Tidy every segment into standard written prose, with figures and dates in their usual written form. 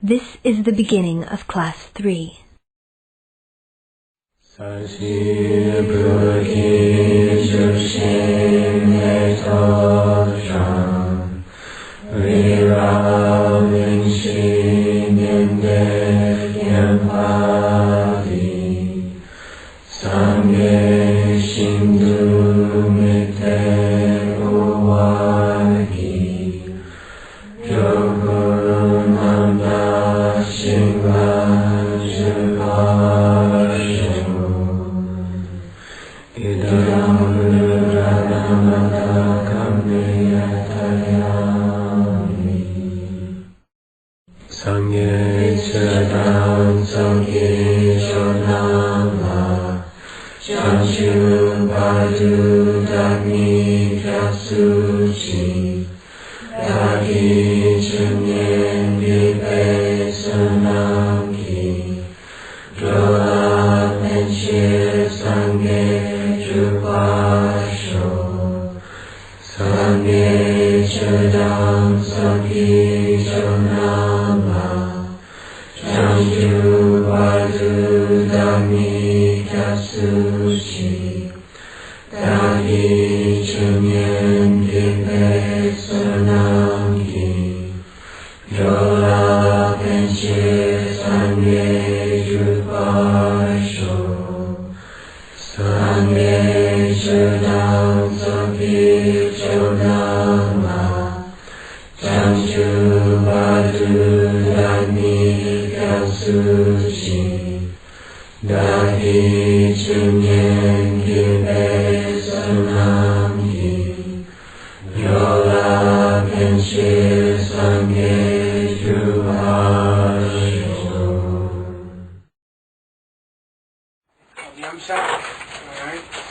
This is the beginning of Class 3.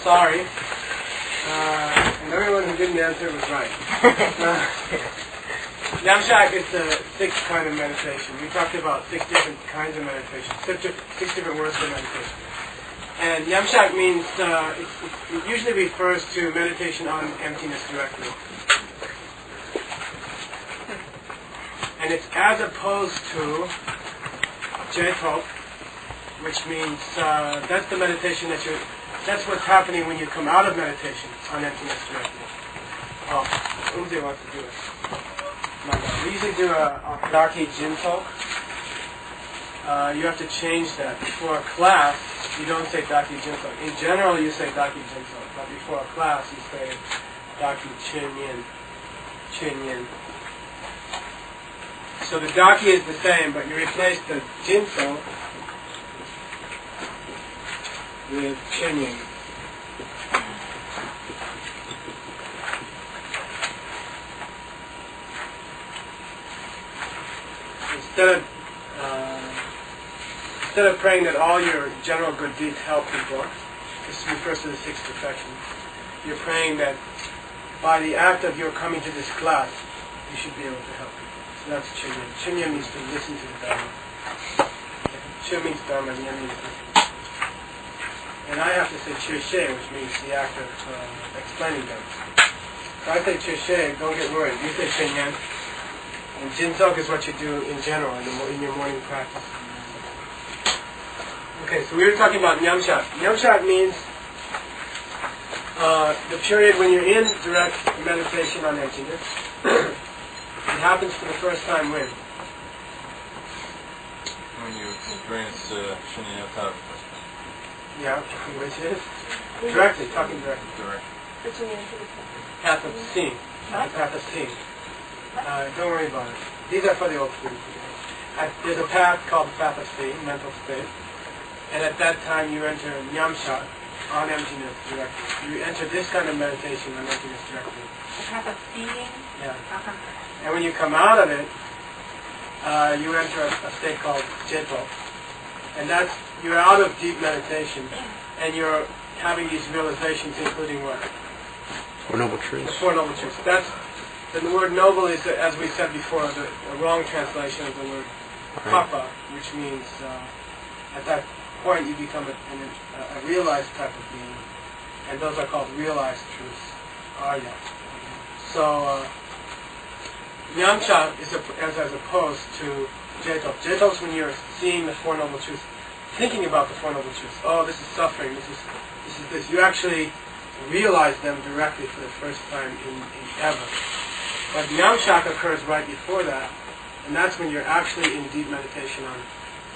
Sorry. And everyone who didn't answer was right. Yamshak is the sixth kind of meditation. We talked about 6 different kinds of meditation, 6 different words for meditation. And Yamshak means, it usually refers to meditation on emptiness directly. And it's as opposed to Jetop, which means that's the meditation that's what's happening when you come out of meditation on emptiness directly. Oh, Umze wants to do it. We usually do a Daki Jintok. You have to change that. Before a class, you don't say Daki Jintok. In general, you say Daki Jintok. But before a class, you say Daki Chinyin. Chinyin. So the Daki is the same, but you replace the Jintok with Chinyin. Instead of praying that all your general good deeds help people, this refers to the 6 perfections, you're praying that by the act of your coming to this class, you should be able to help people. So that's Chinyin. Chinyin means to listen to the Dharma. Chu means Dharma, Nyan means listen. And I have to say Chushe, which means the act of explaining them. So I say Chushe, don't get worried. You say Chinyan. And Jinsok is what you do in general in your morning practice. Okay, so we were talking about Nyamshak. Nyamshak means the period when you're in direct meditation on emptiness. It happens for the first time when? When you experience Shunyata. Yeah, which is? Directly, talking directly. Path of seeing. The path of seeing. Don't worry about it. These are for the old students. There's a path called the path of seeing, mental state. And at that time you enter Nyamshak on emptiness directly. You enter this kind of meditation on emptiness directly. The path of seeing? Yeah. And when you come out of it, you enter a state called Jetop. And that's, you're out of deep meditation, and you're having these realizations, including what? 4 Noble Truths. The 4 Noble Truths. The word noble is, as we said before, the wrong translation of the word papa, which means at that point you become a realized type of being, and those are called realized truths, Arya. So Nyamcha is as opposed to J-top. J-top is when you're seeing the Four Noble Truths, thinking about the Four Noble Truths. Oh, this is suffering. This is this. You actually realize them directly for the first time in ever. But Nyamshak occurs right before that, and that's when you're actually in deep meditation on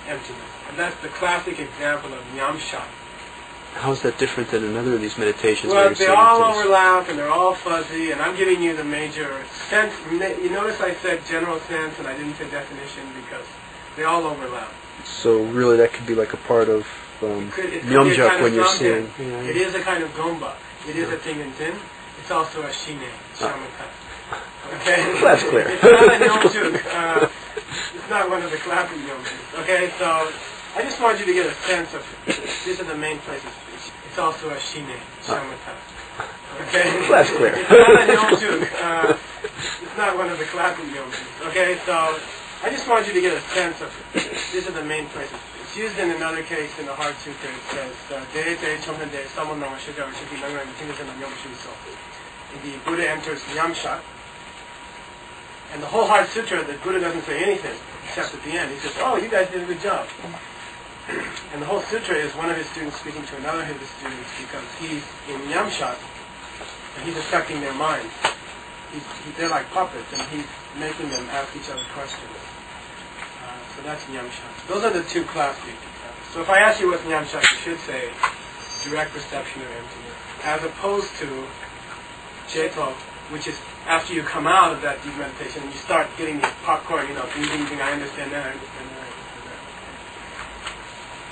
emptiness. And that's the classic example of Nyamshak. How is that different than another of these meditations? Well, they all overlap and they're all fuzzy, and I'm giving you the major sense. You notice I said general sense and I didn't say definition because they all overlap. So really that could be like a part of It Nyamshak when you're seeing. Yeah. It is a kind of gomba. It is a thing in Zen. It's also a shine, shamatha. Okay? That's clear. It's not a nyomjuk. It's not one of the classic nyomjuks. Okay, so I just want you to get a sense of these are the main places. It's also a shine, shamatha. Okay? That's clear. It's not a nyomjuk. It's not one of the classic nyomjuks. Okay, so I just want you to get a sense of these are the main places. It's used in another case in the Heart Sutra. It says, the Buddha enters Nyamshak. And the whole Heart Sutra, the Buddha doesn't say anything except at the end. He says, oh, you guys did a good job. And the whole sutra is one of his students speaking to another of his students because he's in Nyamshak and he's affecting their minds. They're like puppets and he's making them ask each other questions. So that's Nyamshak. Those are the two classic examples. So if I ask you what's Nyamshak, you should say direct perception of emptiness, as opposed to J-talk, which is after you come out of that deep meditation and you start getting the popcorn, ding, ding, ding, I understand that, I understand that, I understand that.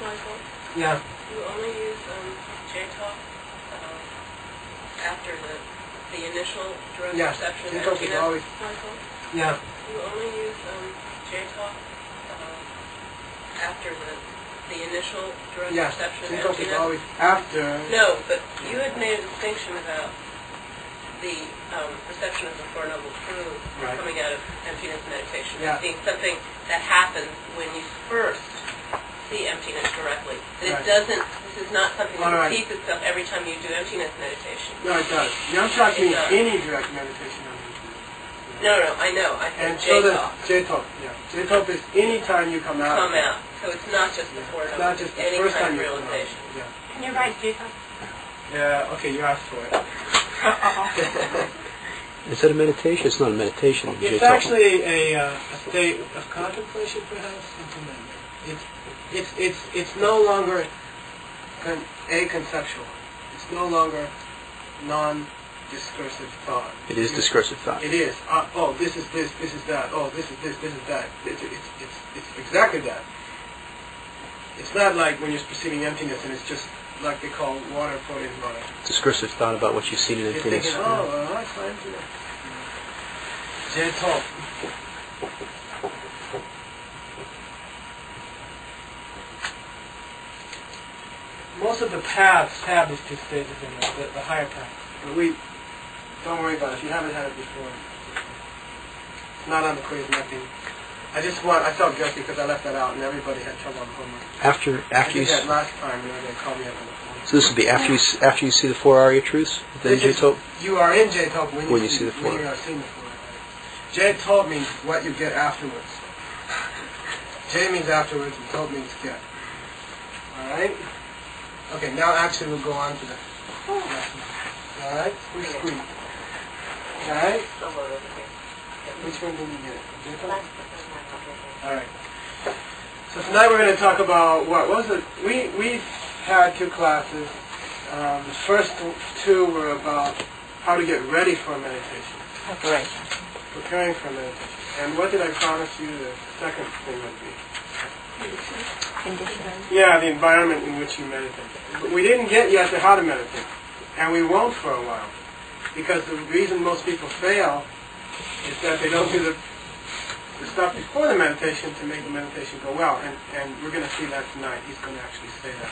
Michael? Yeah. You only use J-talk after the initial direct perception of J-talk is emptiness? always... Michael? Yeah. You only use J-talk after the initial direct perception of J-talk is emptiness? always after... No, but you had made a distinction about the perception of the Four Noble Truths coming out of emptiness meditation as being something that happens when you first see emptiness directly. But it doesn't, this is not something that repeats itself every time you do emptiness meditation. No, it does. Nyamshak means any direct meditation on emptiness. No, I know. I said And so does J-talk. J-talk, yeah. J-talk is any time you come out. Come out. So it's not just the Four Noble, It's not just the any first kind time of you come out. realization. Yeah. Can you write J-talk? Yeah, okay, you asked for it. Is that a meditation? It's not a meditation. It's actually a state of contemplation, perhaps, something like that. It's no longer conceptual. It's no longer non-discursive thought. It is discursive thought. It is. Oh, this is this is that. Oh, this is this is that. It's exactly that. It's not like when you're perceiving emptiness and it's just like they call water poured in water. Discursive thought about what you've seen in emptiness. You're thinking, oh, I find you. J-talk. Most of the paths have these two stages in them, the higher paths. But don't worry about it. If you haven't had it before, it's not on the quiz, nothing. I felt guilty because I left that out and everybody had trouble on homework. After I you... did that last time, they called me up on the phone. So this would be after you see the four Arya truths? Then J-talk? You are in J-talk when you see the four. When you are seeing the four. J-talk means what you get afterwards. J means afterwards and talk means get. Alright? Okay, now actually we'll go on to the lesson. Alright? Who's squeak? Alright? Which one did you get? J-talk? Alright. So tonight we're going to talk about what was it? We've had two classes. The first two were about how to get ready for meditation. Preparing for meditation. And what did I promise you the second thing would be? Conditions. Yeah, the environment in which you meditate. But we didn't get yet to how to meditate. And we won't for a while. Because the reason most people fail is that they don't do the stuff before the meditation to make the meditation go well. And we're going to see that tonight. He's going to actually say that.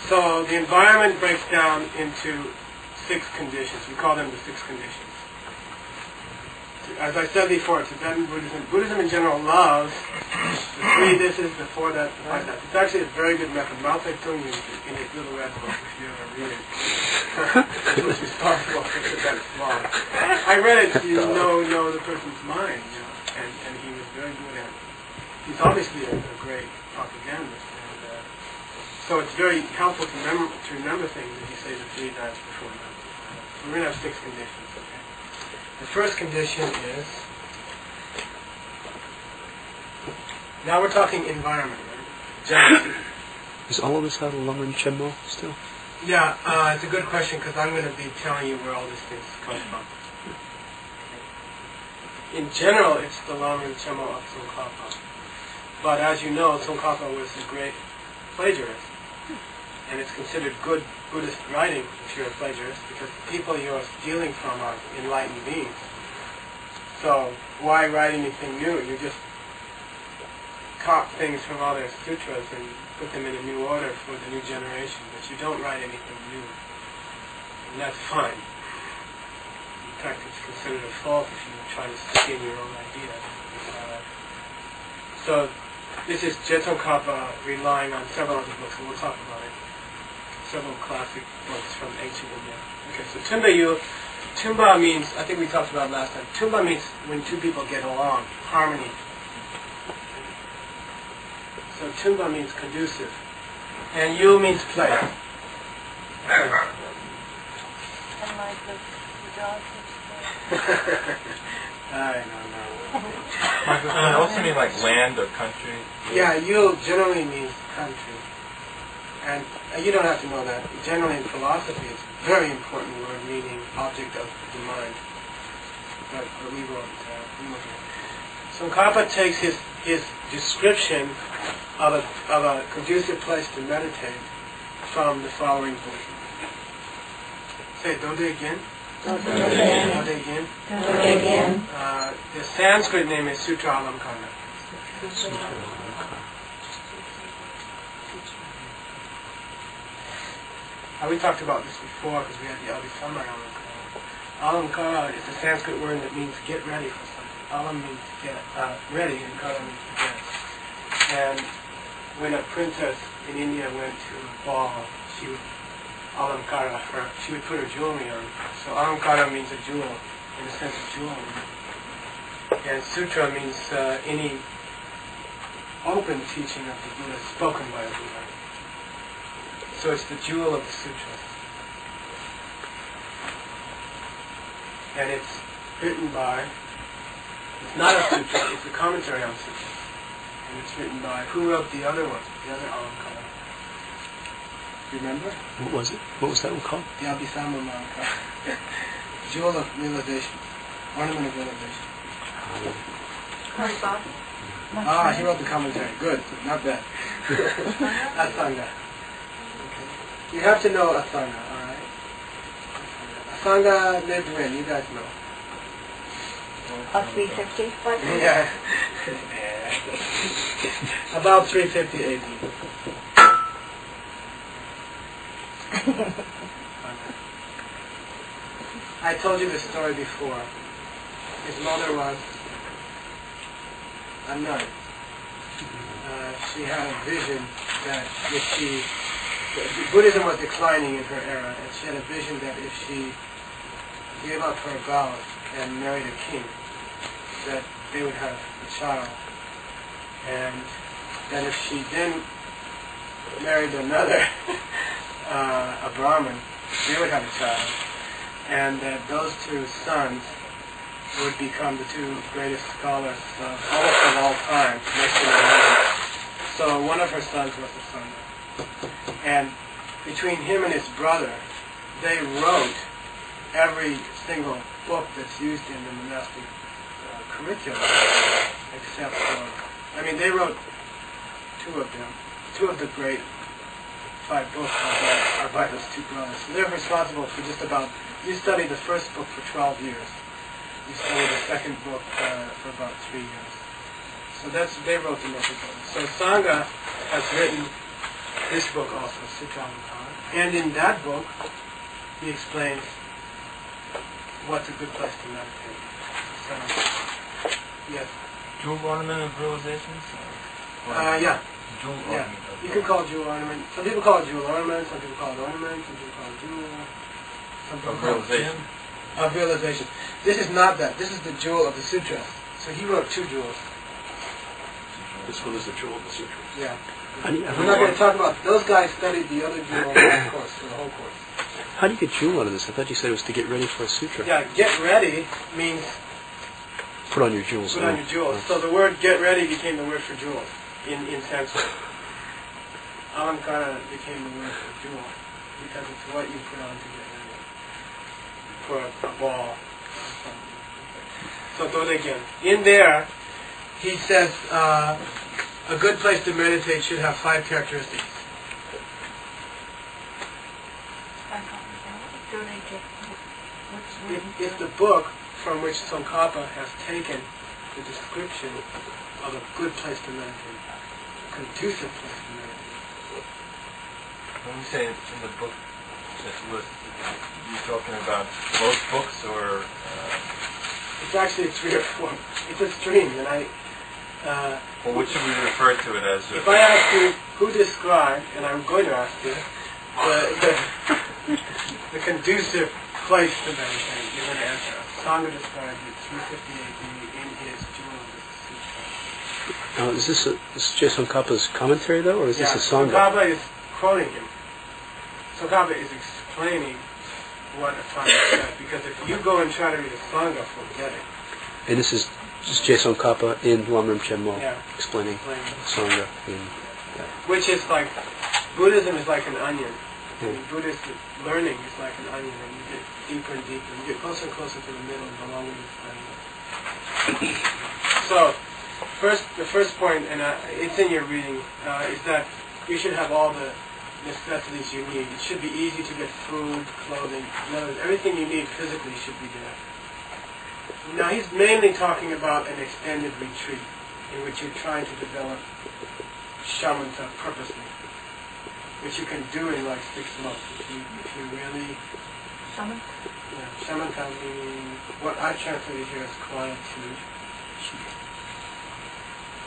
So the environment breaks down into 6 conditions. We call them the 6 conditions. As I said before, Tibetan Buddhism, Buddhism in general loves the 3 this is, the 4 that, the 5 that. It's actually a very good method. Mao Zedong used it in his little red book, if you ever read it. He was responsible for Tibetan law. I read it to know the person's mind, and he was very good at it. he's obviously a great propagandist, and so it's very helpful to remember things if you say the 3 nights before night. So we're going to have 6 conditions. Okay. The first condition is, now we're talking environment, right? Jealousy. Does all of this have Lam and Chenmo still? Yeah, it's a good question because I'm going to be telling you where all these things come from. In general, it's the Lam and Chenmo of Tsongkhapa. But as you know, Tsongkhapa was a great plagiarist. And it's considered good Buddhist writing if you're a plagiarist, because the people you're stealing from are enlightened beings. So why write anything new? You just cop things from other sutras and put them in a new order for the new generation, but you don't write anything new. And that's fine. In fact, it's considered a fault if you try to stick in your own idea. So this is Tsongkhapa relying on several other books, and we'll talk about it. Several classic books from ancient India. Okay, so Tumba means, I think we talked about it last time, Tumba means when two people get along, harmony. So Tumba means conducive. And Yu means play. And like the dog. I don't know. Does it also mean like land or country? Yeah, Yu generally means country. And you don't have to know that. Generally in philosophy, it's a very important word meaning object of the mind. But we won't. Tsongkhapa takes his description of a conducive place to meditate from the following book. Say Dode again. Dode again. The Sanskrit name is Sutra Alamkara. We talked about this before because we had the Abhisamaya Alamkara. Alamkara is a Sanskrit word that means get ready for something. Alam means get ready, and Kara means to get. And when a princess in India went to a ball, she would Alamkara she would put her jewelry on. So Alamkara means a jewel, in the sense of jewelry. And Sutra means any open teaching of the Buddha spoken by a Buddha. So it's the jewel of the sutras. And it's written by, it's not a sutra, it's a commentary on sutras. And it's written by, who wrote the other one, the other Alamkara? Remember? What was it? What was that one called? The Abhisama Alamkara. Jewel of realization. Ornament of realization. He wrote the commentary. Good. Not bad. Asanga. You have to know Asanga, alright? Asanga lived when? You guys know. 350? Yeah. About 350 AD. I told you this story before. His mother was a nun. She had a vision that Buddhism was declining in her era, and she had a vision that if she gave up her vows and married a king, that they would have a child. And that if she then married another, a Brahmin, they would have a child. And that those two sons would become the two greatest scholars almost of all time, next to their mother. So one of her sons was a son. And between him and his brother, they wrote every single book that's used in the monastic curriculum, except for, they wrote two of them. Two of the great 5 books are by those two brothers. So they're responsible for just about, you study the first book for 12 years. You study the second book for about 3 years. So they wrote the most of them. So Sangha has written this book also, Sutra Alamkara. And in that book, he explains what's a good place to meditate. So, yes. Jewel ornament of realizations? Yeah. Jewel Yeah. ornament. You can call it jewel ornament. Some people call it jewel ornament, some people call it ornament, some people call it jewel. Some people call it realization. Of realization. This is not that. This is the jewel of the sutras. So he wrote 2 jewels. This one is the jewel of the sutra. Yeah. We're not going to talk about, those guys studied the other jewel of the course, for the whole course. How do you get jewel out of this? I thought you said it was to get ready for a sutra. Yeah, get ready means Put on your jewels. put on your jewels. So the word get ready became the word for jewels in Sanskrit. Alankara became the word for jewel because it's what you put on to get ready for a ball. So do it again. In there, he says a good place to meditate should have 5 characteristics. It's the book from which Tsongkhapa has taken the description of a good place to meditate, a conducive place to meditate. When you say in the book, this list, you talking about both books or? It's actually 3 or 4. It's a stream, and Well, what should we refer to it as? if I ask you who described, and I'm going to ask you, the conducive place to meditate, you're going to answer. Sangha described it 350 AD in his Jewel of the Sutra. Now, is this just Tsongkhapa's commentary, though, or is this a Sangha? Tsongkhapa is quoting him. Tsongkhapa is explaining what a Sangha said, because if you go and try to read a Sangha, forget it. And this is just Jason Kappa in Lamrim Chenmo explaining Sangha. Which is like, Buddhism is like an onion. Buddhist learning is like an onion, and you get deeper and deeper. You get closer and closer to the middle the longer you study. So, the first point, and it's in your reading, is that you should have all the necessities you need. It should be easy to get food, clothing, everything you need physically should be there. Now he's mainly talking about an extended retreat in which you're trying to develop shamatha purposely, which you can do in like 6 months if you really... Shamatha? Yeah, shamatha meaning, what I translated here as quietude,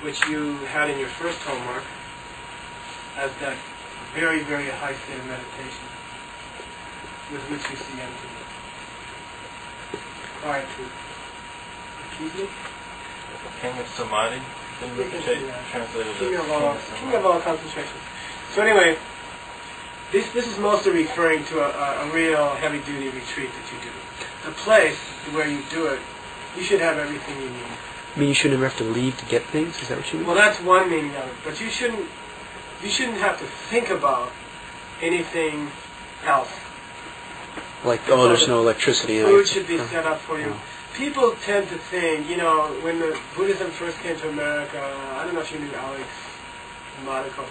which you had in your first homework as that very, very high state of meditation with which you see emptiness. Quietude. Excuse me? King of Samadhi? Translated as King of Samadhi. all concentration. So anyway, this is mostly referring to a real heavy-duty retreat that you do. The place where you do it, you should have everything you need. I mean, you shouldn't ever have to leave to get things? Is that what you mean? Well, that's one meaning of it. But you shouldn't have to think about anything else. Like, oh, there's no electricity. Food should be set up for you. People tend to think, when the Buddhism first came to America, I don't know if you knew Alex Monaco.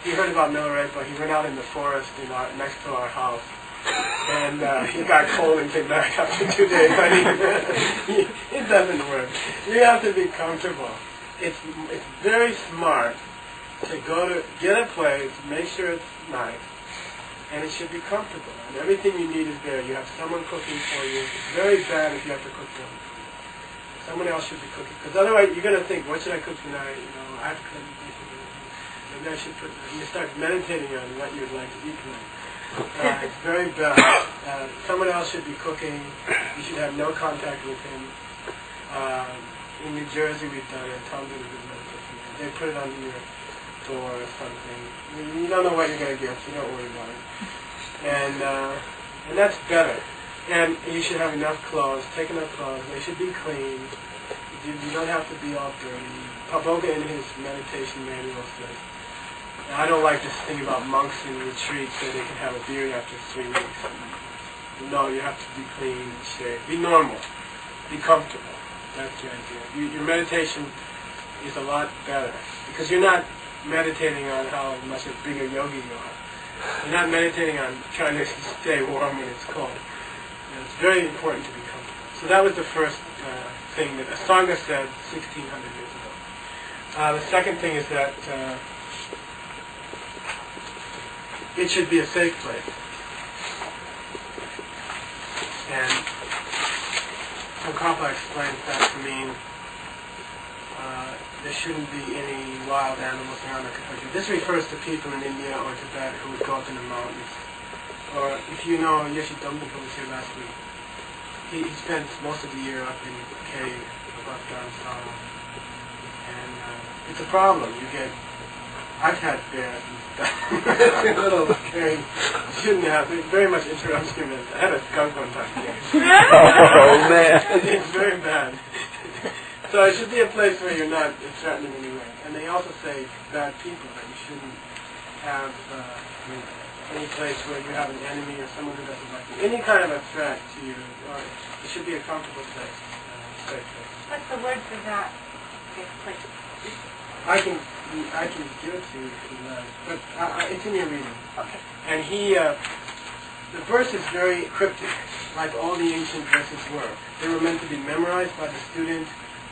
He heard about Milarepa. He went out in the forest next to our house. And he got cold and came back after 2 days. I mean, it doesn't work. You have to be comfortable. It's very smart to get a place, make sure it's nice, and it should be comfortable. And everything you need is there. You have someone cooking for you. It's very bad if you have to cook for them. Someone else should be cooking. Because otherwise you're going to think, what should I cook tonight? I have to cook this. Maybe I should you start meditating on what you'd like to eat tonight. It's very bad. Someone else should be cooking. You should have no contact with him. In New Jersey we've done it. Tom did a good meditation. They put it under your door or something. You don't know what you're going to get, so don't worry about it. And that's better. And you should have enough clothes. Take enough clothes. They should be clean. You don't have to be all dirty. Paboga in his meditation manual says, and I don't like this thing about monks in retreats that they can have a beard after 3 weeks. No, you have to be clean, shaved. Be normal. Be comfortable. That's the idea. Your meditation is a lot better because you're not meditating on how much a bigger yogi you are. You're not meditating on trying to stay warm when it's cold. It's very important to be comfortable. So that was the first thing that Asanga said 1,600 years ago. The second thing is that it should be a safe place. And Tsongkhapa explains that to mean there shouldn't be any wild animals around the country. This refers to people in India or Tibet who would go up in the mountains. Or if you know, Yoshi Dumbuka was here last week. He spent most of the year up in a cave above Dharamsala. And it's a problem. I've had bears and stuff. It's a little very, shouldn't have, it very much interrupts human. I had a skunk one time. Oh, man. It's very bad. So it should be a place where you're not threatened in any way. And they also say bad people, that you shouldn't have any place where you have an enemy or someone who doesn't like you. Any kind of a threat to you, or it should be a comfortable place, safe place. What's the word for that? Place. I can give it to you if you like, but it's in your reading. Okay. And the verse is very cryptic, like all the ancient verses were. They were meant to be memorized by the student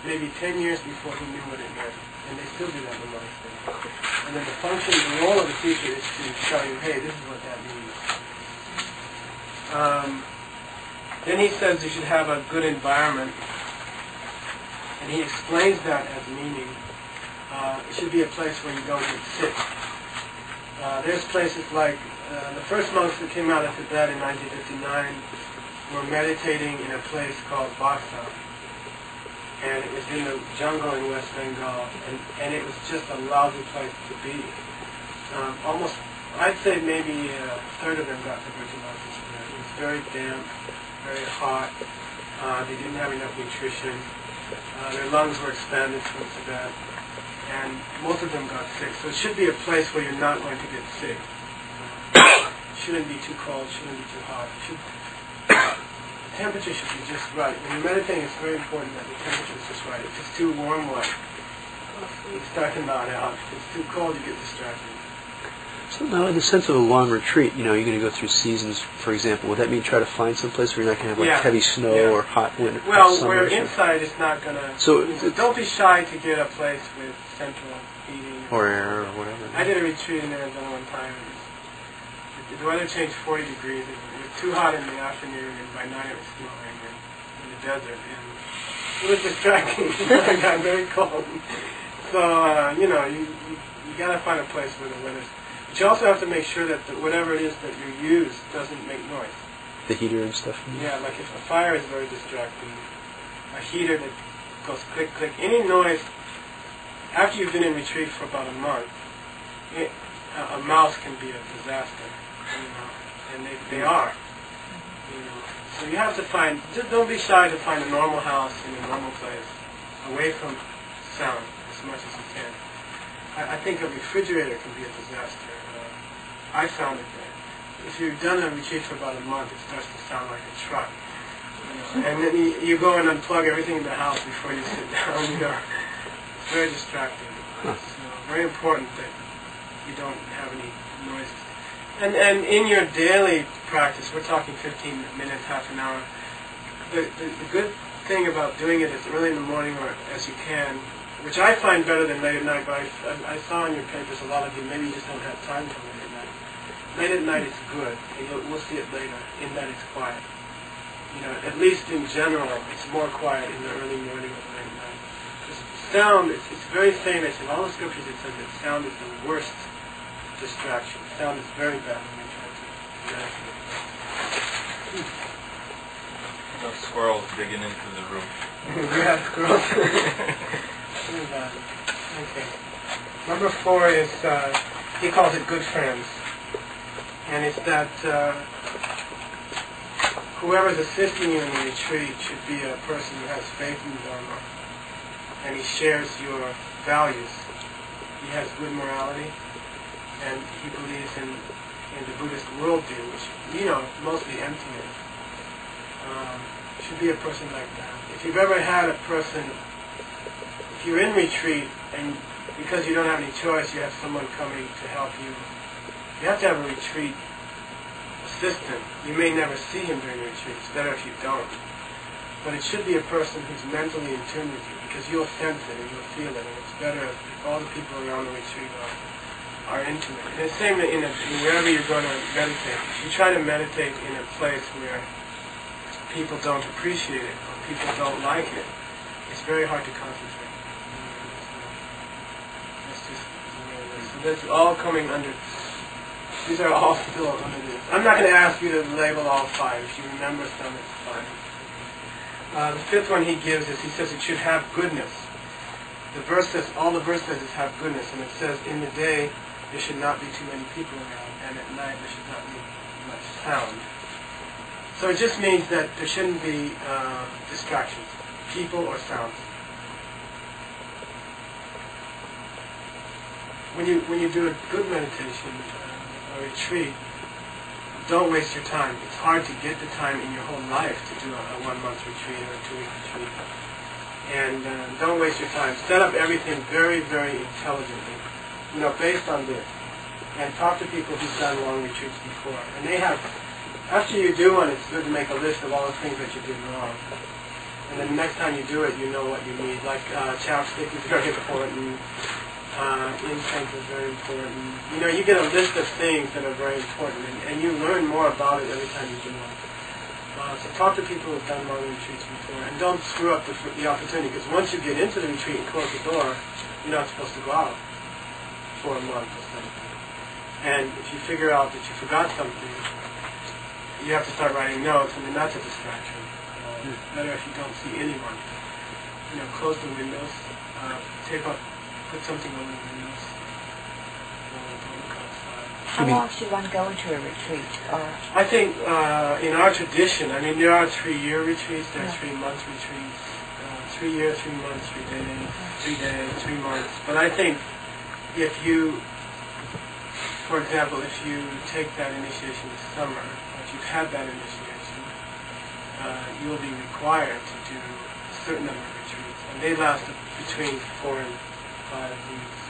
maybe 10 years before he knew what it meant. And they still do that in monasteries. And then the role of the teacher is to tell you, hey, this is what that means. Then he says you should have a good environment. And he explains that as meaning it should be a place where you don't get sick. There's places like the first monks that came out of Tibet in 1959 were meditating in a place called Bhaksa. And it was in the jungle in West Bengal, and it was just a lousy place to be. Almost, I'd say maybe a third of them got tuberculosis there. It was very damp, very hot. They didn't have enough nutrition. Their lungs were expanded from Tibet, and most of them got sick. So it should be a place where you're not going to get sick. Shouldn't be too cold, shouldn't be too hot. The temperature should be just right. When you're meditating, it's very important that the temperature is just right. If it's too warm, you start to nod out. If it's too cold, you get distracted. So now, in the sense of a long retreat, you're going to go through seasons, for example. Would that mean try to find some place where you're not going to have heavy snow or hot winter? Well, where inside it's not going to... So don't be shy to get a place with central heating. Or air or whatever. I did a retreat in Arizona one time. The weather changed 40 degrees. It was too hot in the afternoon, and by night it was snowing in the desert. And it was distracting. It got very cold. So, you got to find a place where the weather's... But you also have to make sure that whatever it is that you use doesn't make noise. The heater and stuff? Yeah, like if a fire is very distracting, a heater that goes click, click, any noise, after you've been in retreat for about a month, a mouse can be a disaster, and they are. So you have to find, just don't be shy to find a normal house in a normal place, away from sound as much as you can. I think a refrigerator can be a disaster. I found it there. If you've done a retreat for about a month, it starts to sound like a truck. And then you go and unplug everything in the house before you sit down. It's very distracting. It's very important that you don't have any noises. And in your daily practice, we're talking 15 minutes, half an hour. The good thing about doing it as early in the morning or as you can, which I find better than late at night, but I saw in your papers a lot of you, maybe you just don't have time for late at night. Late at night is good, and we'll see it later, in that it's quiet. At least in general, it's more quiet in the early morning or late at night. Because sound, it's very famous. In all the scriptures it says that sound is the worst distraction. Sound is very bad when you're trying to meditate. No squirrels digging into the roof. Yeah, squirrels. Very bad. Okay. Number 4 is, he calls it good friends. And it's that whoever's assisting you in the retreat should be a person who has faith in Dharma, and he shares your values. He has good morality, and he believes in the Buddhist worldview, which, mostly emptiness. Should be a person like that. If you've ever had a person, if you're in retreat, and because you don't have any choice, you have someone coming to help you, you have to have a retreat assistant. You may never see him during the retreat. It's better if you don't. But it should be a person who's mentally in tune with you, because you'll sense it and you'll feel it. And it's better if all the people around the retreat are into it. And it's the same in wherever you're going to meditate. If you try to meditate in a place where people don't appreciate it, or people don't like it, it's very hard to concentrate. That's just the way it is. So that's all coming under... These are all still under this. I'm not going to ask you to label all 5. If you remember some, it's fine. The 5th one he gives is, he says it should have goodness. all the verse says is have goodness, and it says in the day there should not be too many people around, and at night there should not be much sound. So it just means that there shouldn't be distractions, people or sounds. When you do a good meditation or retreat, don't waste your time. It's hard to get the time in your whole life to do a 1 month retreat or a 2-week retreat. And don't waste your time. Set up everything very, very intelligently, based on this. And talk to people who've done long retreats before. And they have, after you do one, it's good to make a list of all the things that you did wrong. And then the next time you do it, you know what you need. Like chapstick is very important. Incense is very important. You get a list of things that are very important, and you learn more about it every time you do one. So talk to people who've done long retreats before, and don't screw up the opportunity, because once you get into the retreat and close the door, you're not supposed to go out for a month or something. And if you figure out that you forgot something, you have to start writing notes, and then that's a distraction. Better if you don't see anyone. Close the windows, put something over the windows. Don't look outside. How long should one go into a retreat? I think in our tradition, there are 3-year retreats, there are 3-month retreats, 3 years, 3 months, 3 days, 3 months. But I think if you, for example, if you take that initiation this summer, if you've had that initiation, you will be required to do a certain number of retreats, and they last between 4 and 5 weeks.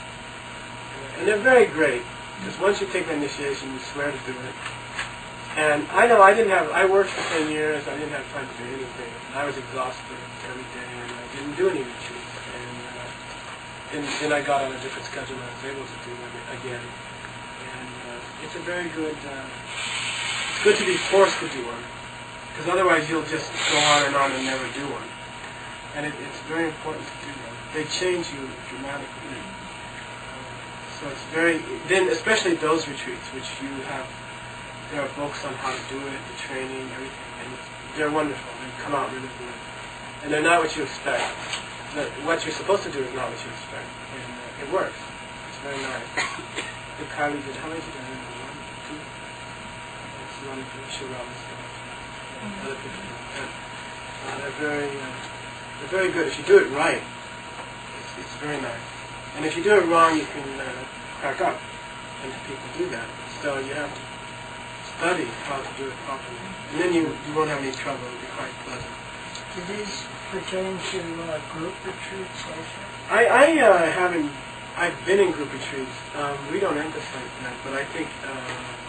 And they're very great, because once you take the initiation, you swear to do it. And I know I worked for 10 years, I didn't have time to do anything. I was exhausted every day, and I didn't do any retreats. And then I got on a different schedule, and I was able to do them again. And it's a very good, it's good to be forced to do one, because otherwise you'll just go on and never do one. And it's very important to do them. They change you dramatically. So it's then especially those retreats, which there are books on how to do it, the training, everything, and they're wonderful. They come out really good. And they're not what you expect. What you're supposed to do is not what you expect. And it works. It's very nice. The Kylie did, how many did I do? 1, 2? It's one for Shiraz stuff. Other people do that. They're very good. If you do it right, it's very nice. And if you do it wrong, you can crack up. And people do that. So you have to study how to do it properly. And then you won't have any trouble. It'll be quite pleasant. Do these pertain to group retreats also? I've been in group retreats. We don't emphasize that, but I think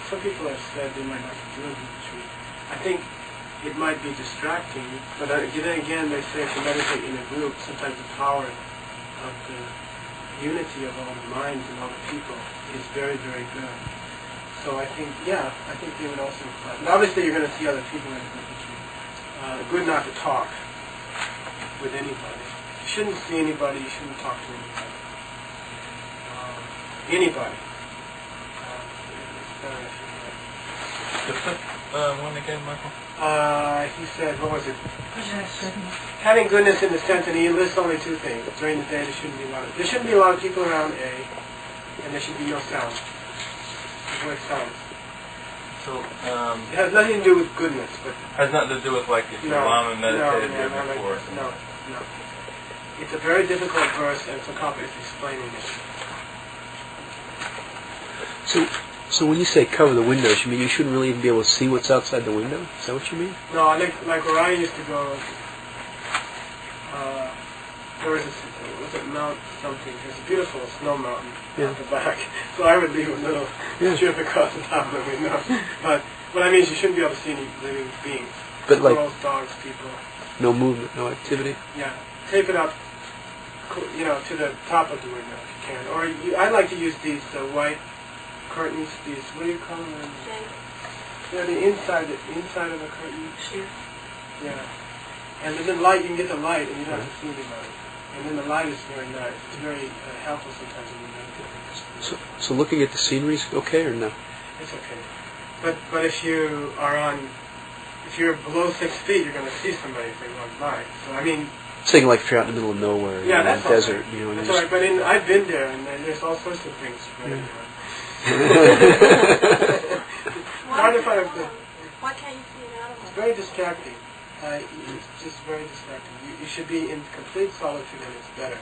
some people have said they might like to do a group retreat. I think it might be distracting, but then again, they say if you meditate in a group, sometimes the power of the unity of all the minds and all the people is very, very good. So I think they would also apply. And obviously you're going to see other people in a group retreat. Good not to talk with anybody. You shouldn't see anybody, you shouldn't talk to anybody. Anybody. The fifth one again, Michael? He said, what was it? Having goodness in the sense that he lists only 2 things. During the day there shouldn't be a lot of people around, and there should be no sound. Avoid sound. So, it has nothing to do with goodness, but has nothing to do with like if your Lama meditated here before. No. It's a very difficult verse, and so complicated explaining it. So when you say cover the windows, you mean you shouldn't really even be able to see what's outside the window? Is that what you mean? No, like where I used to go, there was a Mount something. There's a beautiful snow mountain at the back. So I would leave a little strip across the top of the window. But what I mean is you shouldn't be able to see any living beings. But squirrels, dogs, people. No movement, no activity? Yeah. Tape it up, to the top of the window if you can. Or I like to use these white curtains, these, what do you call them? They're the inside of the curtain. Yeah. And then the light, you can get the light and you don't have to see anybody. And then the light is very nice. It's very helpful sometimes when you meditate. So looking at the scenery is okay or no? It's okay. But if you're below 6 feet, you're going to see somebody if they walk by. So Saying like if you're out in the middle of nowhere, Yeah, in that's the all desert, right. you know. And That's you're all right, but I've been there, and there's all sorts of things spreading around. Hard to find a good. Why can't you see an animal? It's very distracting. It's just very distracting. You should be in complete solitude, and it's better.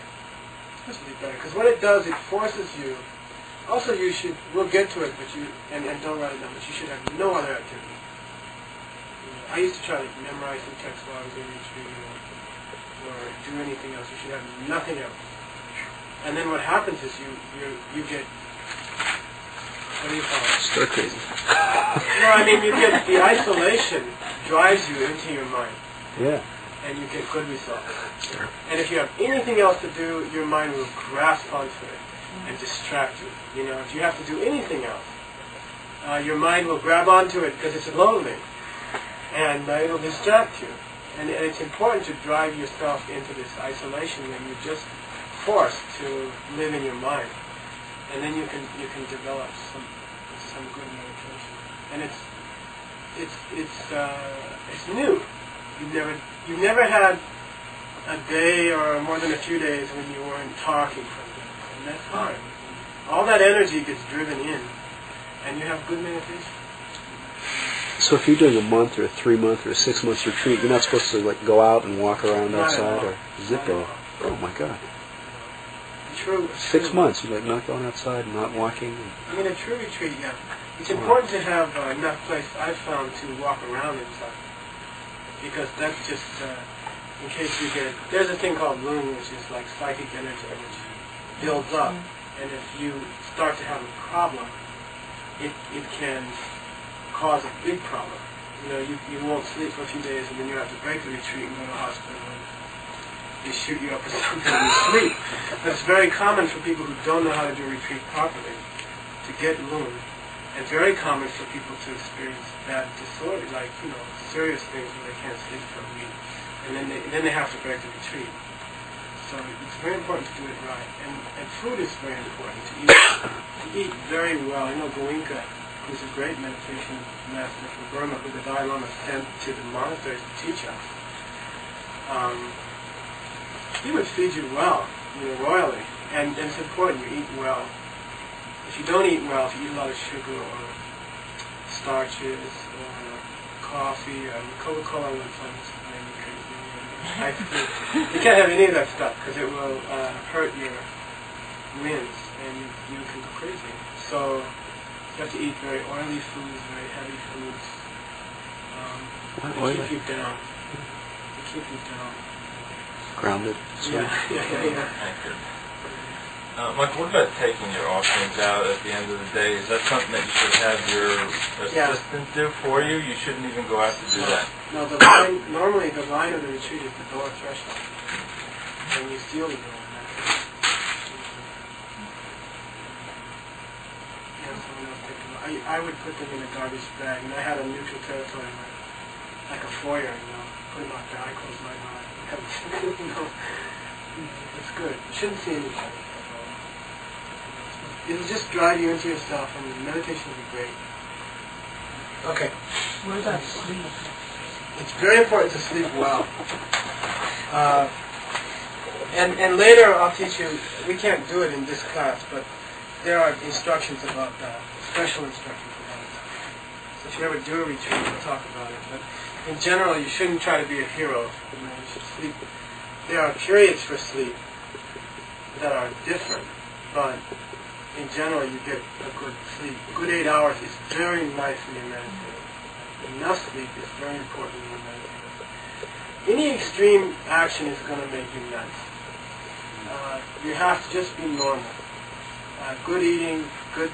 It's really better because what it does, it forces you. Also, you should. We'll get to it, but you and don't write it down. But you should have no other activity. I used to try to memorize some text while I was in retreat, or do anything else. You should have nothing else. And then what happens is you get. What do you call it? Stir crazy. No, I mean you get the isolation drives you into your mind. Yeah. And you get good results. Sure. And if you have anything else to do, your mind will grasp onto it and distract you. You know, if you have to do anything else, your mind will grab onto it because it's lonely, and it'll distract you. And it's important to drive yourself into this isolation when you're just forced to live in your mind, and then you can develop some good meditation. And it's new. You've never had a day or more than a few days when you weren't talking for a bit, and that's hard. All that energy gets driven in, and you have good meditation. So if you're doing a month or a 3-month or a 6-month retreat, you're not supposed to like go out and walk around Not at outside all. or zip Not at it. Oh my God! True. 6 months, you're like not going outside, not walking. I mean, a true retreat, yeah. It's important to have enough place, I've found, to walk around inside. Because that's just, in case you get, there's a thing called lung, which is like psychic energy, which builds up. And if you start to have a problem, it can cause a big problem. You know, you won't sleep for a few days, and then you have to break the retreat and go to the hospital. They shoot you up or something in your sleep. That's very common for people who don't know how to do retreat properly, to get lung. And very common for people to experience bad disorder, like, you know, serious things where they can't sleep for a week. And then they have to break the retreat. So it's very important to do it right. And food is very important, to eat very well. You know, Goenka, who's a great meditation master from Burma, who the Dalai Lama sent to the monasteries to teach us. He would feed you well, you know, royally, and it's important you eat well. If you don't eat well, if you eat a lot of sugar or starches or coffee or Coca-Cola, ice cream, you can't have any of that stuff because it will hurt your winds and you can go crazy. So you have to eat very oily foods, very heavy foods. They keep you down. They keep you down. Grounded. Yeah. Mike, what about taking your offerings out at the end of the day? Is that something that you should have your assistant do for you? You shouldn't even go out to do that. No, normally the line of the retreat is the door threshold. And you seal the door. Someone else take them. I would put them in a garbage bag, and I had a neutral territory like a foyer, you know. Put them out there. I close my door. It's good. You shouldn't see anything. It'll just drive you into yourself, and the meditation will be great. Okay. What about sleep? It's very important to sleep well. And later I'll teach you, we can't do it in this class, but there are instructions about that, special instructions about it. So if you ever do a retreat, we'll talk about it. But in general, you shouldn't try to be a hero. You know, you should sleep. There are periods for sleep that are different, but in general, you get a good sleep. A good 8 hours is very nice when you're meditating. Enough sleep is very important when you're meditating. Any extreme action is going to make you nuts. You have to just be normal. Good eating, good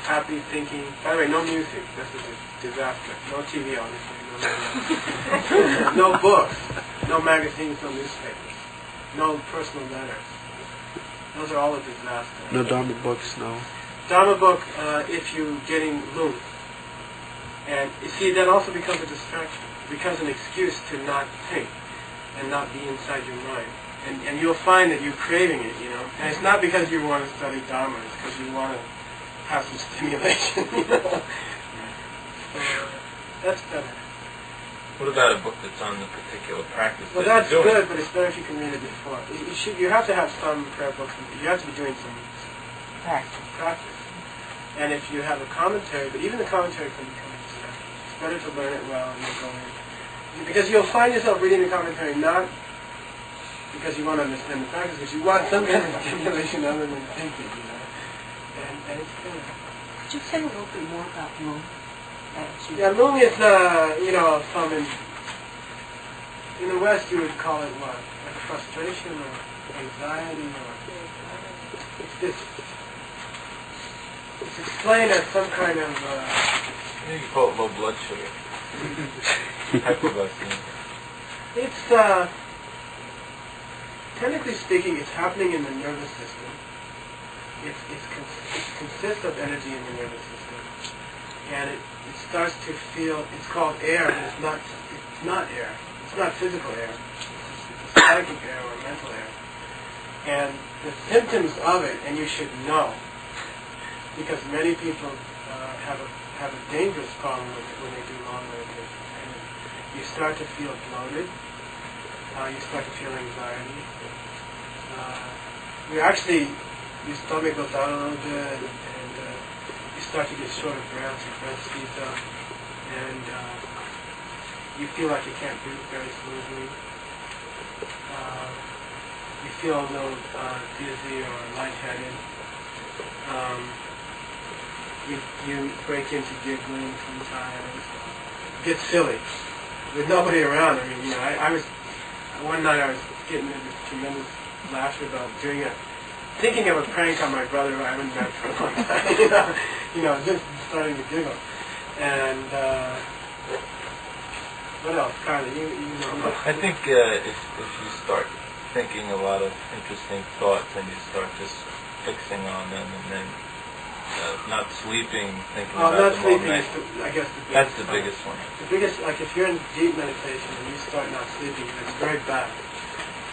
happy thinking. By the way, no music. That's a disaster. No TV on this thing. No books. No magazines, no newspapers. No personal letters. Those are all a disaster. No Dharma books, no. Dharma book, if you're getting lung. And you see, that also becomes a distraction. It becomes an excuse to not think and not be inside your mind. And you'll find that you're craving it, you know. And it's not because you want to study Dharma, it's because you want to have some stimulation, you know. So, that's better. What about a book that's on the particular practice? Well, that's good, but it's better if you can read it before. You have to have some prayer books. You have to be doing some practice. And if you have a commentary, but even the commentary can become distracting. It's better to learn it well and then go in. Because you'll find yourself reading the commentary not because you want to understand the practice, because you want some kind of stimulation other than thinking, And it's good. Could you say a little bit more about Moon? Yeah, Moon is, some in the West you would call it what? Like frustration or anxiety or... It's explained as some kind of... You can call it low blood sugar. Hypoglycemia. It's, technically speaking, it's happening in the nervous system. It consists of energy in the nervous system. And it starts to feel, it's called air, but it's not air. It's not physical air. It's psychic air or mental air. And the symptoms of it, and you should know, because many people have a dangerous problem with it when they do long meditation. And you start to feel bloated. You start to feel anxiety. Your stomach goes out a little bit, and you start to get short of breath, your breath speeds up, and you feel like you can't breathe very smoothly. You feel a little dizzy or lightheaded. You break into giggling sometimes. Get silly with nobody around. I mean, one night I was getting into tremendous laughter about doing it. Thinking of a prank on my brother who I haven't met for a long time, just starting to giggle. And what else, Carly? You know. I think if you start thinking a lot of interesting thoughts and you start just fixing on them and then not sleeping, thinking about not them sleeping all night. is, I guess, the biggest. That's the biggest one. The biggest, like if you're in deep meditation and you start not sleeping, it's very bad.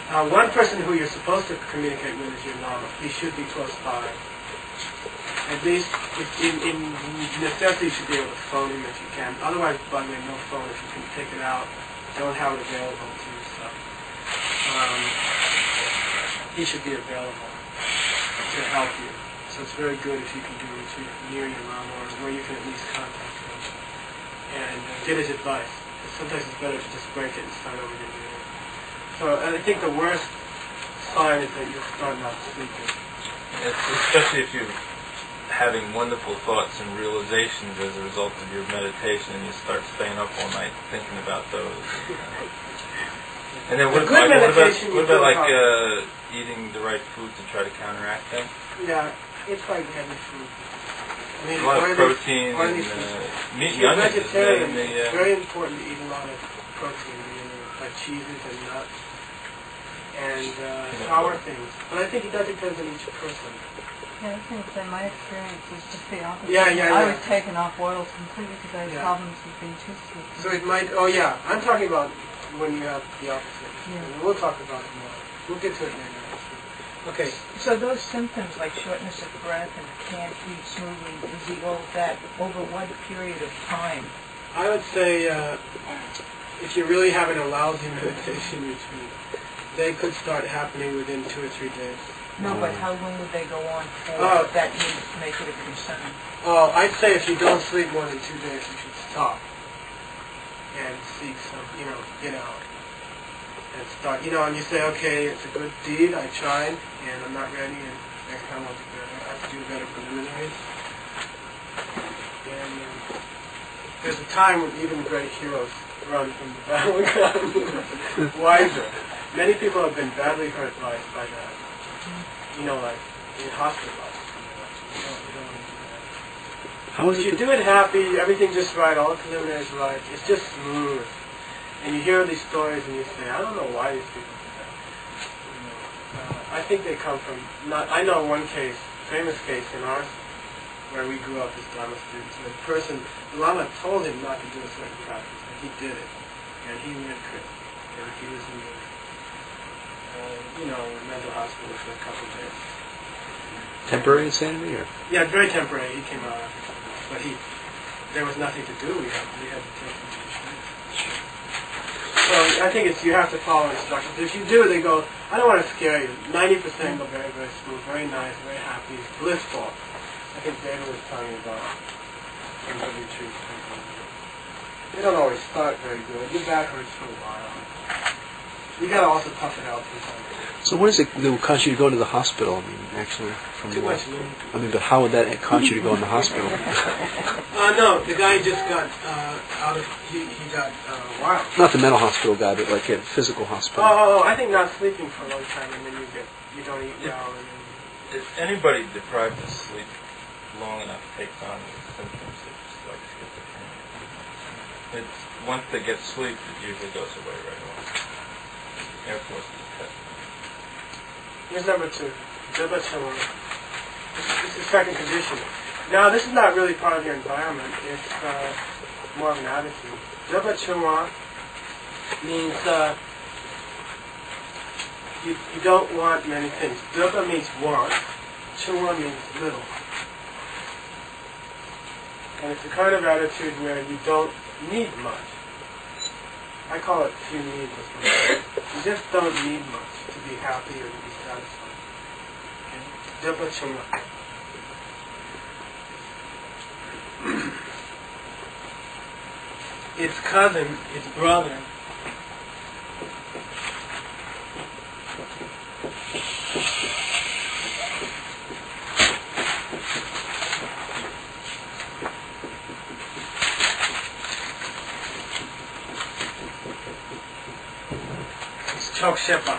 One person who you're supposed to communicate with is your Lama. He should be close by. At least, in necessity, you should be able to phone him if you can. Otherwise, by the way, no phone. If you can take it out, don't have it available to yourself. He should be available to help you. So it's very good if you can do it near your Lama or where you can at least contact him and get his advice. Sometimes it's better to just break it and start over again. So I think the worst sign is that you start not sleeping. Especially if you're having wonderful thoughts and realizations as a result of your meditation, and you start staying up all night thinking about those. And then what about eating the right food to try to counteract them? Yeah, it's like heavy food. I mean, a lot of protein and meat and onions. Vegetarian, it's very important to eat a lot of protein, like cheeses and nuts. And sour things. But I think that depends on each person. Yeah, I was going to say my experience was just the opposite. Yeah. I was taken off oils completely because I had problems with being too sweet. So it might, I'm talking about when you have the opposite. Yeah. And we'll talk about it more. We'll get to it later. Okay. So those symptoms like shortness of breath and can't eat smoothly, is he all that over what period of time? I would say if you're really having a lousy meditation retreat, they could start happening within 2 or 3 days. No, but how long would they go on for that needs to make it a concern? Oh, I'd say if you don't sleep more than 2 days, you should stop and seek some, get out. And start, and you say, okay, it's a good deed, I tried, and I'm not ready, and next time I'll do better. I have to do better preliminaries. And there's a time when even great heroes run from the battleground wiser. Many people have been badly hurt by that. Like in hospitalized. You don't want to do that. How is if you do it happy, everything just right, all the preliminaries right, it's just smooth. And you hear these stories and you say, I don't know why these people do that. I think they come from I know one case, famous case in ours, where we grew up as Dharma students. The Lama told him not to do a certain practice, and he did it. And he went crazy. And he was in the mental hospital for a couple of days. Temporary insanity, or? Yeah, very temporary. He came out after 2 months, but there was nothing to do. We had to take him to the street. So I think you have to follow instructions. If you do, they go, I don't want to scare you. 90% go very, very smooth, very nice, very happy, blissful. I think David was telling you about some of the retreats. They don't always start very good. Your back hurts for a while. You got to also tough it out sometimes. So what is it that will cause you to go to the hospital? I mean, actually, from Too the much. I mean, but how would that cause you to go in the hospital? No, the guy just got out of. He got wild. Not the mental hospital guy, but like a physical hospital. Oh, I think not sleeping for a long time, and then you don't eat well, and then. If anybody deprived of sleep long enough takes on the symptoms of like schizophrenia. It's once they get sleep, it usually goes away right away. Air Force is tested. Here's number 2. This is the second condition. Now, this is not really part of your environment. It's more of an attitude. Dubba Chuma means you don't want many things. Dubba means want. Chuma means little. And it's the kind of attitude where you don't need much. I call it few needs or something. You just don't need much to be happy or to be satisfied. Dubba Chuma. Its cousin, its brother, it's Chokshepa.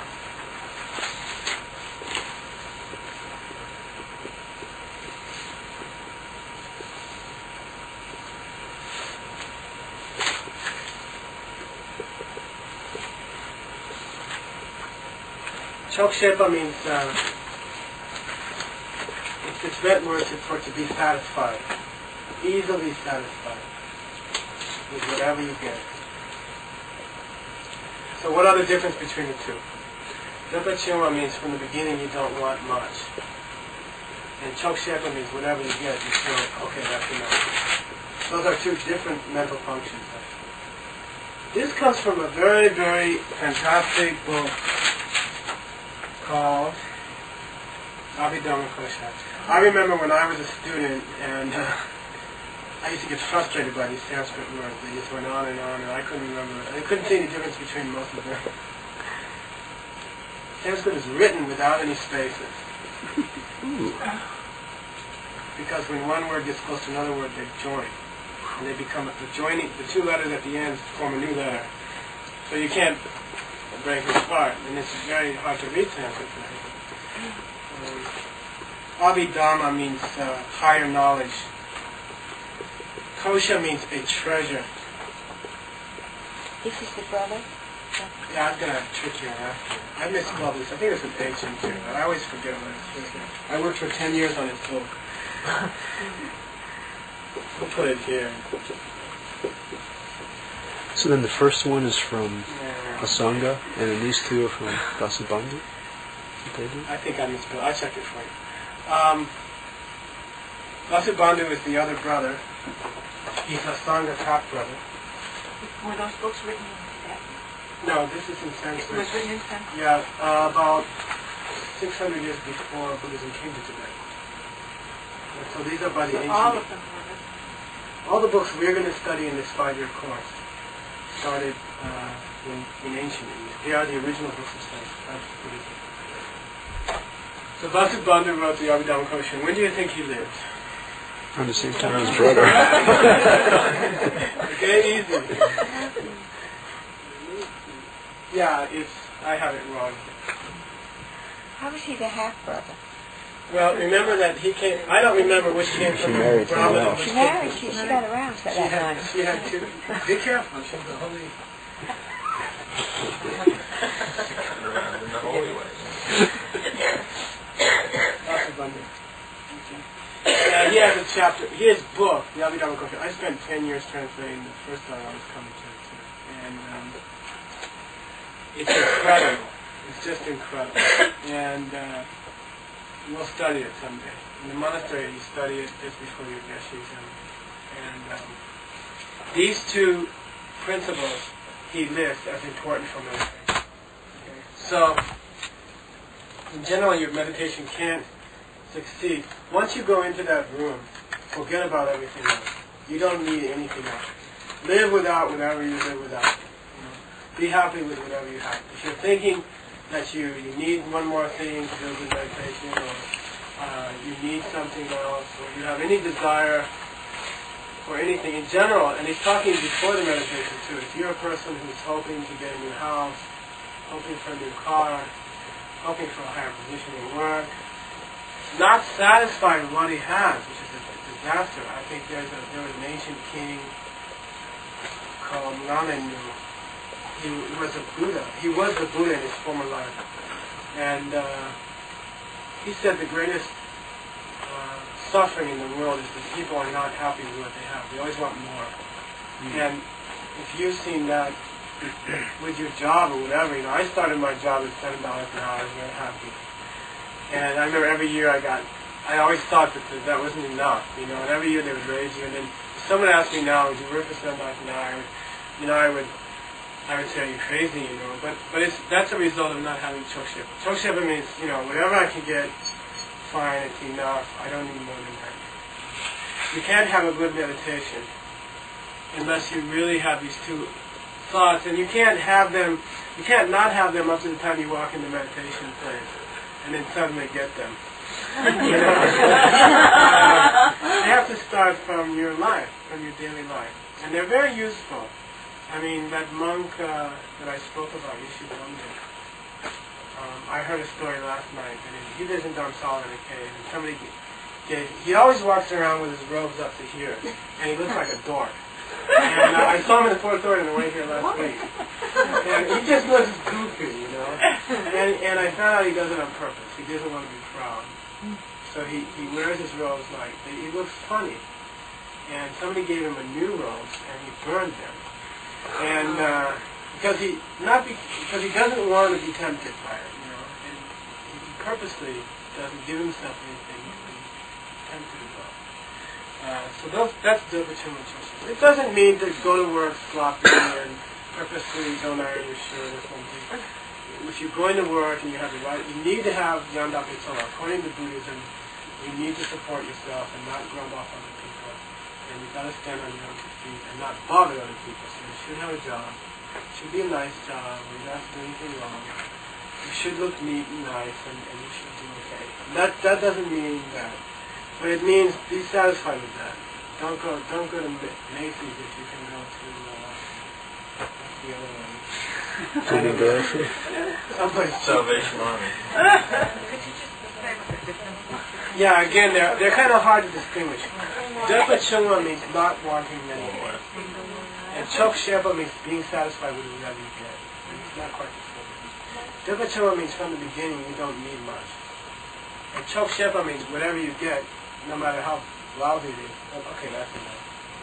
Chokshepa means it's meant for to be satisfied, easily satisfied with whatever you get. So what are the difference between the two? Dubba Chuma means from the beginning you don't want much, and Chokshepa means whatever you get you feel okay, that's enough. Those are two different mental functions. This comes from a very, very fantastic book called Abhidhamma Kosha. I remember when I was a student, and I used to get frustrated by these Sanskrit words. They just went on, and I couldn't remember. I couldn't see any difference between most of them. Sanskrit is written without any spaces. Because when one word gets close to another word, they join. And they become, the two letters at the end form a new letter. So you can't break it apart, and it's very hard to read Sanskrit. Abhidhamma means higher knowledge. Kosha means a treasure. This is the brother? Yeah, I was going to trick you and ask you. I misspelled this. I think it's an H in here, but I always forget what it's here. I worked for 10 years on this book. We'll put it here. So then the first one is from Asanga, and then these two are from Vasubandhu? I think I misspelled. I checked it for you. Vasubandhu is the other brother. He's Asanga top brother. Were those books written in Tibet? No, this is in Sanskrit. It was written in Sanskrit? Yeah, about 600 years before Buddhism came to Tibet. And so these are by the ancient... All of them were written. All the books we're going to study in this 5-year course started in ancient India. They are the original books of Sanskrit. So Vasubandhu wrote the Abhidhamma Kosha. When do you think he lived? Around the same time as his brother. Okay, easy. Yeah, I have it wrong. How was he the half-brother? Well, remember that he came... I don't remember which came from married Brahman. someone else. She married. She got around for that time. She had two... Be careful. She's the holy... Around in the holy way. He has a chapter, his book, the Abhidhamma Kosha. I spent 10 years translating the first time I was coming to it. And it's incredible. It's just incredible. And we'll study it someday. In the monastery, you study it just before your Geshe exam. And these two principles he lists as important for meditation. Okay? So, in general, your meditation can't succeed. Once you go into that room, forget about everything else. You don't need anything else. Live without whatever you live without. You know? Be happy with whatever you have. If you're thinking that you need one more thing to do good meditation, or you need something else, or you have any desire for anything in general, and he's talking before the meditation too. If you're a person who's hoping to get a new house, hoping for a new car, hoping for a higher position in work, not satisfied with what he has, which is a disaster. I think there was an ancient king called Ramenu. He was a Buddha. He was the Buddha in his former life. And he said the greatest suffering in the world is that people are not happy with what they have. They always want more. And if you've seen that with your job or whatever, I started my job at $7 an hour. I was very happy. And I remember every year I always thought that wasn't enough, and every year they would raise you. And then if someone asked me now, would you work for $7 an hour? I would say, are you crazy, But that's a result of not having chokshepa. Chokshepa means, whatever I can get, fine, it's enough. I don't need more than that. You can't have a good meditation unless you really have these two thoughts, and you can't not have them up to the time you walk into meditation place, and then suddenly get them. You have to start from your life, from your daily life, and they're very useful. I mean, that monk that I spoke about, Yeshivamdi, I heard a story last night, and he lives in Dharamsala in a cave, and somebody he always walks around with his robes up to here, and he looks like a dork. And I saw him in the Fourth Order on the way here last week. And he just looks goofy, And I found out he does it on purpose. He doesn't want to be proud. So he wears his robes like, he looks funny. And somebody gave him a new robes, and he burned them. And because he doesn't want to be tempted by it, and he purposely doesn't give himself anything to be tempted about. So that's Dupachuma Choshi. It doesn't mean to go to work sloppy and purposely don't iron your shirt or something. If you're going to work and you have the right, you need to have Yanda Pitsala. According to Buddhism, you need to support yourself and not grumble off other people. And you've got to stand on your own feet and not bother other people. So you should have a job. It should be a nice job. You don't have to do anything wrong. You should look neat and nice, and you should do okay. That doesn't mean that. But it means be satisfied with that. Don't go to Macy's if you can go to what's the other one? Someplace Salvation Army. Yeah, again, they're kind of hard to distinguish. Dupachuma means not wanting many more. And Chokshepa means being satisfied with whatever you get. It's not quite the same. Dupachuma means from the beginning you don't need much. And Chokshepa means whatever you get, no matter how lousy it is, okay, that's enough.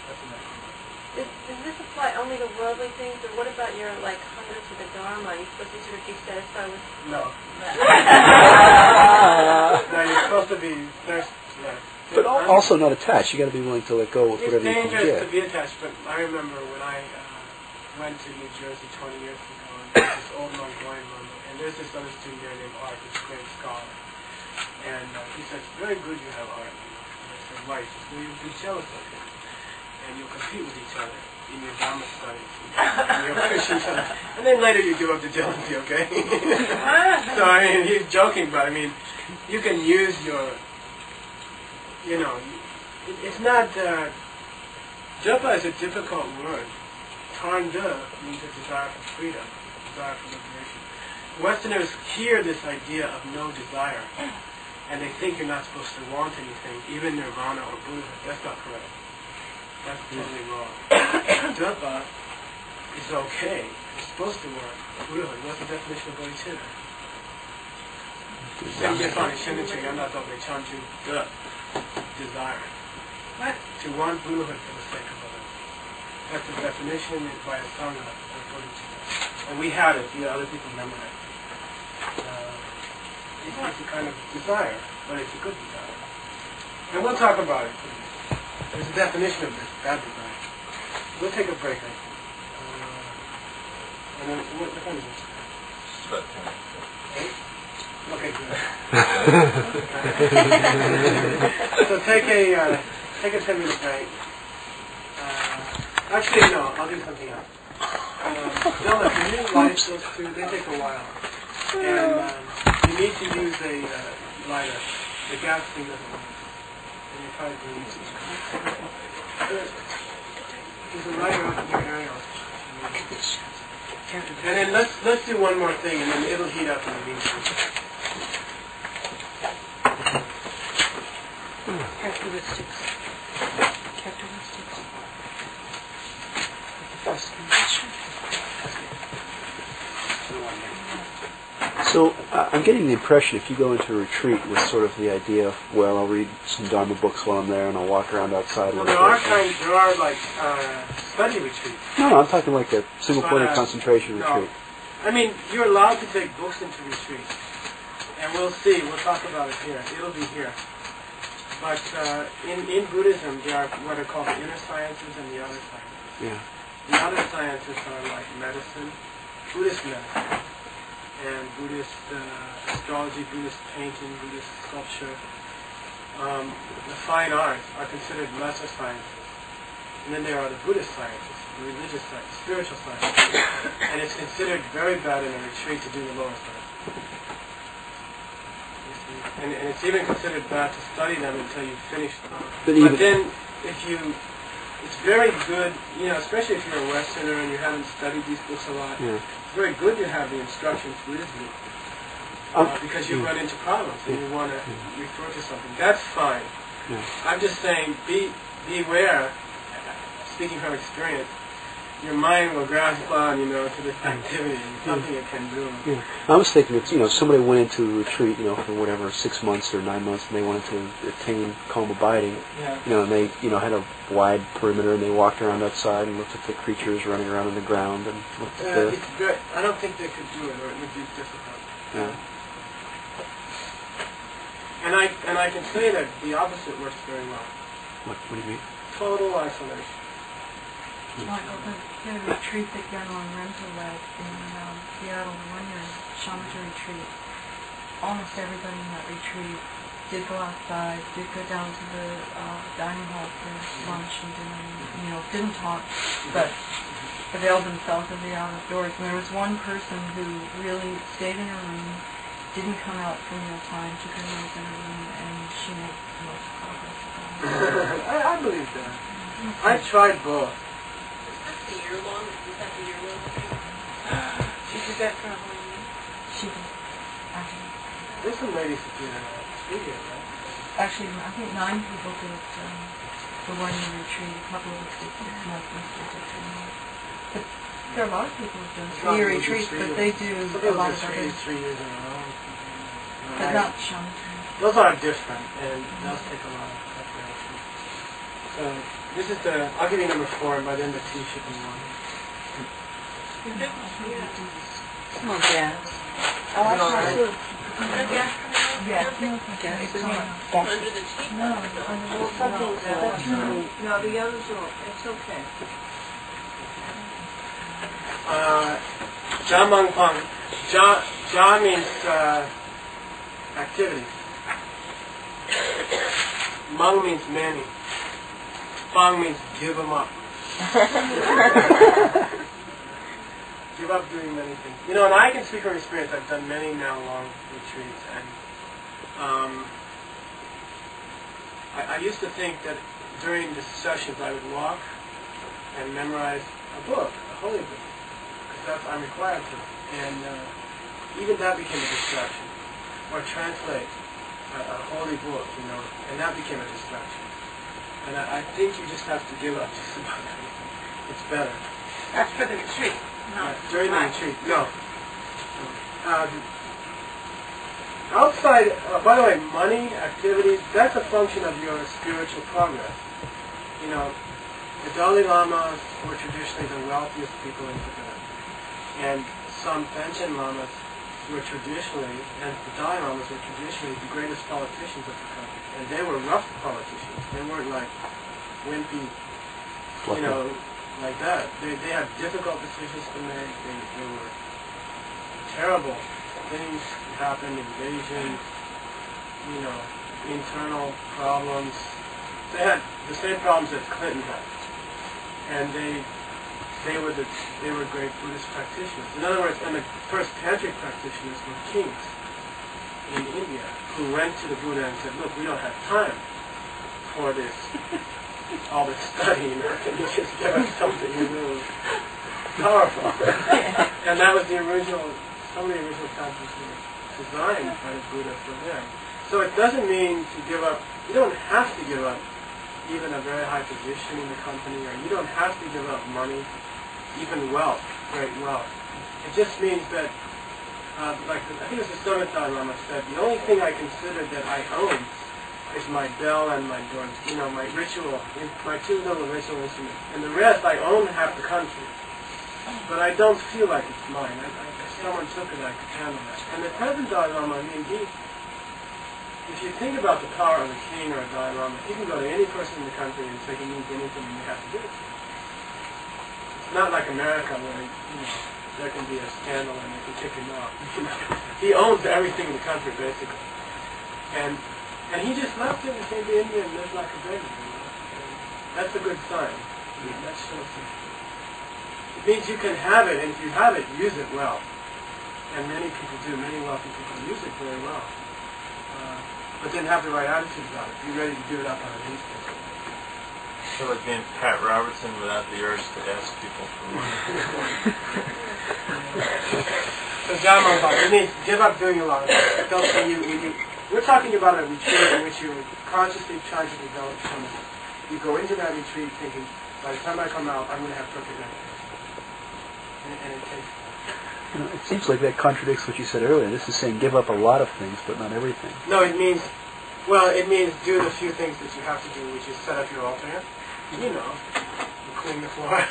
That's enough. Does this apply only to worldly things, or what about your hunger for the Dharma? Are you supposed to sort of be satisfied with No. No, you're supposed to be thirsty. But also not attached. You got to be willing to let go of whatever you can get. It's dangerous to be attached, but I remember when I went to New Jersey 20 years ago, and there's this old monk going on, and there's this other student there named Art, this great scholar. And he said, it's very good you have Art. And I said, why? He says, well, you'll be jealous of him. And you'll compete with each other in your Dharma studies. And you'll push each other. And then later you give up the jealousy, okay? So, he's joking, but you can use your, it's not, japa is a difficult word. Tanda means a desire for freedom, desire for liberation. Westerners hear this idea of no desire, and they think you're not supposed to want anything, even nirvana or Buddhahood. That's not correct. That's totally wrong. Japa is okay. You're supposed to want Buddhahood. What's the definition of bodhicitta? Desire. What? To want Buddhahood for the sake of others. That's the definition by a sangha of bodhicitta. And we had it. Other people remember it. It's a kind of desire, but it's a good desire. And we'll talk about it. There's a definition of this, bad desire. We'll take a break, I think. And then, what time is it? About 10. 8? Okay, good. So take a 10-minute break. Actually, no, I'll do something else. Della, can you light those two? They take a while. And you need to use a lighter. The gas thing doesn't work. And you try to use it. There's a lighter up in your area. And then let's do one more thing, and then it'll heat up in the meantime. Characteristics. So I'm getting the impression if you go into a retreat with sort of the idea of, well, I'll read some Dharma books while I'm there and I'll walk around outside. Well, there are like study retreats. No, I'm talking like a single-pointed concentration retreat. I mean, you're allowed to take books into retreats. And we'll see. We'll talk about it here. It'll be here. But in Buddhism, there are what are called the inner sciences and the outer sciences. Yeah. The outer sciences are like medicine, Buddhist medicine, and Buddhist astrology, Buddhist painting, Buddhist sculpture. The fine arts are considered lesser sciences. And then there are the Buddhist sciences, the religious sciences, spiritual sciences. And it's considered very bad in a retreat to do the lower sciences. And it's even considered bad to study them until you finish them. But then, it's very good, especially if you're a Westerner and you haven't studied these books a lot, it's very good to have the instructions Buddhism because you run into problems and you want to refer to something. That's fine. I'm just saying, beware, speaking from experience, your mind will grasp on, to this activity, something it can do. Yeah. I was thinking if, somebody went into a retreat, for whatever, 6 months or 9 months, and they wanted to attain calm abiding, and they, had a wide perimeter, and they walked around outside and looked at the creatures running around on the ground, and looked at the... I don't think they could do it, or it would be difficult. Yeah. And I can say that the opposite works very well. What do you mean? Total isolation. Michael, the retreat that General Mертl led in Seattle, the one-year shamatha retreat, almost everybody in that retreat did go outside, did go down to the dining hall for lunch and dinner, and, didn't talk, but availed themselves of the outdoors. And there was one person who really stayed in her room, didn't come out for meal time, took her meals in her room, and she made the most progress. I believe that. I tried both. The year-long? Is that the year-long? She did that for a whole year? She did. There's some ladies who do that. 3 years, right? Actually, I think 9 people did the one-year retreat. A couple of us did 6 months, and did 3 months. But there are a lot of people who do 3-year retreats, but they do a lot of other... 3 years in a row. But not shamatha. Those are different, and those take a lot of preparation. So, this is I'll give you number 4, and by then the tea should be 1. Small gas. Oh, I see. Is there gas coming out? Yeah. Gas. Under the tea? No, No, the others are, it's okay. Jamangpang. Ja means activities. Mang means many. Pang means give them up. Give up doing many things. And I can speak from experience. I've done many now long retreats, and I used to think that during the sessions I would walk and memorize a book, a holy book, because I'm required to. And even that became a distraction. Or translate a holy book, and that became a distraction. And I think you just have to give up just about everything. It's better. That's for the retreat. No. During the retreat, no. Outside, by the way, money, activities, that's a function of your spiritual progress. The Dalai Lamas were traditionally the wealthiest people in Tibet. And some Panchen Lamas were traditionally, and the Dalai Lamas were traditionally the greatest politicians of the country. And they were rough politicians. They weren't like wimpy, like that. They had difficult decisions to make. They were terrible things happened, invasions, internal problems. They had the same problems that Clinton had, and they were great Buddhist practitioners. In other words, and the first tantric practitioners were kings in India who went to the Buddha and said, "Look, we don't have time for this, all this studying. Can you just give us something really powerful?" And that was the original. Some of the original tantras were designed by the Buddha for them. So it doesn't mean to give up. You don't have to give up even a very high position in the company, or you don't have to give up money, even wealth, great wealth. It just means that, I think it was the Seventh Dalai Lama said, the only thing I consider that I own is my bell and my door, my ritual, my two little ritual instruments. And the rest, I own half the country. But I don't feel like it's mine. If someone took it, I could handle that. And the present Dalai Lama, if you think about the power of a king or a Dalai Lama, he can go to any person in the country and say he needs anything and you have to do it. It's not like America where, there can be a scandal and they can kick him out. He owns everything in the country, basically. And he just left it and came to India and lived like a baby. That's a good sign. That shows it means you can have it, and if you have it, use it well. And many people do. Many wealthy people use it very well. But then have the right attitude about it. Be ready to give it up on an instant. So like being Pat Robertson without the urge to ask people for money. So Dhamma, it means give up doing a lot of things. Don't say we're talking about a retreat in which you're consciously trying to develop something. You go into that retreat thinking, by the time I come out, I'm going to have perfect meditation. And it takes that. It seems like that contradicts what you said earlier. This is saying give up a lot of things, but not everything. No, it means do the few things that you have to do, which is set up your altar, clean the floor.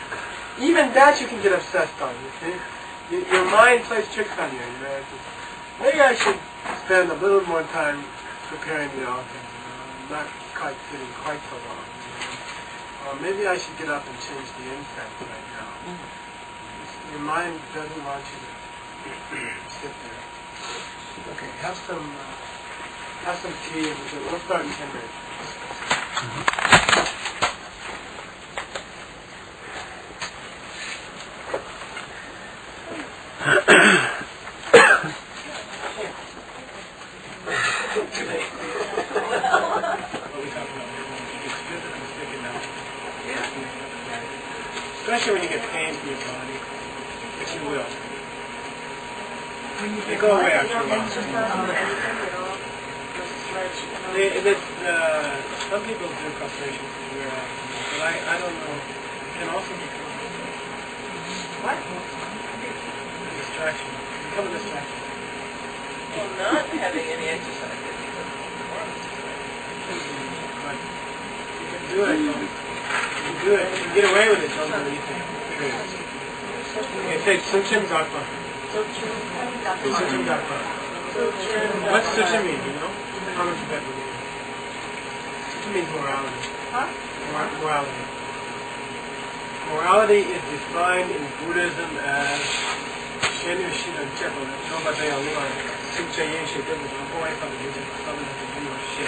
Even that you can get obsessed on, you see. Your mind plays tricks on you. Maybe I should spend a little more time preparing the altar, not quite sitting quite so long. Or maybe I should get up and change the incense right now. Your mind doesn't want you to sit there. Okay, have some tea, and we'll start in 10 minutes. Especially when you get pain in your body, which you will. They go away after a while. Some people do frustration wear off, but I don't know. It can also be what? Distraction. Become a distraction. Well, not having any exercise. But you can do it. You can do it. You can get away with it. Don't do anything. Okay, take Suchim Dakpa. Suchim Dakpa. What's Suchim mean, How much Tibet would you know? Suchim means morality. Huh? Morality. Morality is defined in Buddhism as Shenu Shina Chepa, Choba Deo Lua, Sucha Yen She Dibu, Boy from the Buddha, Summon the Buddha, She,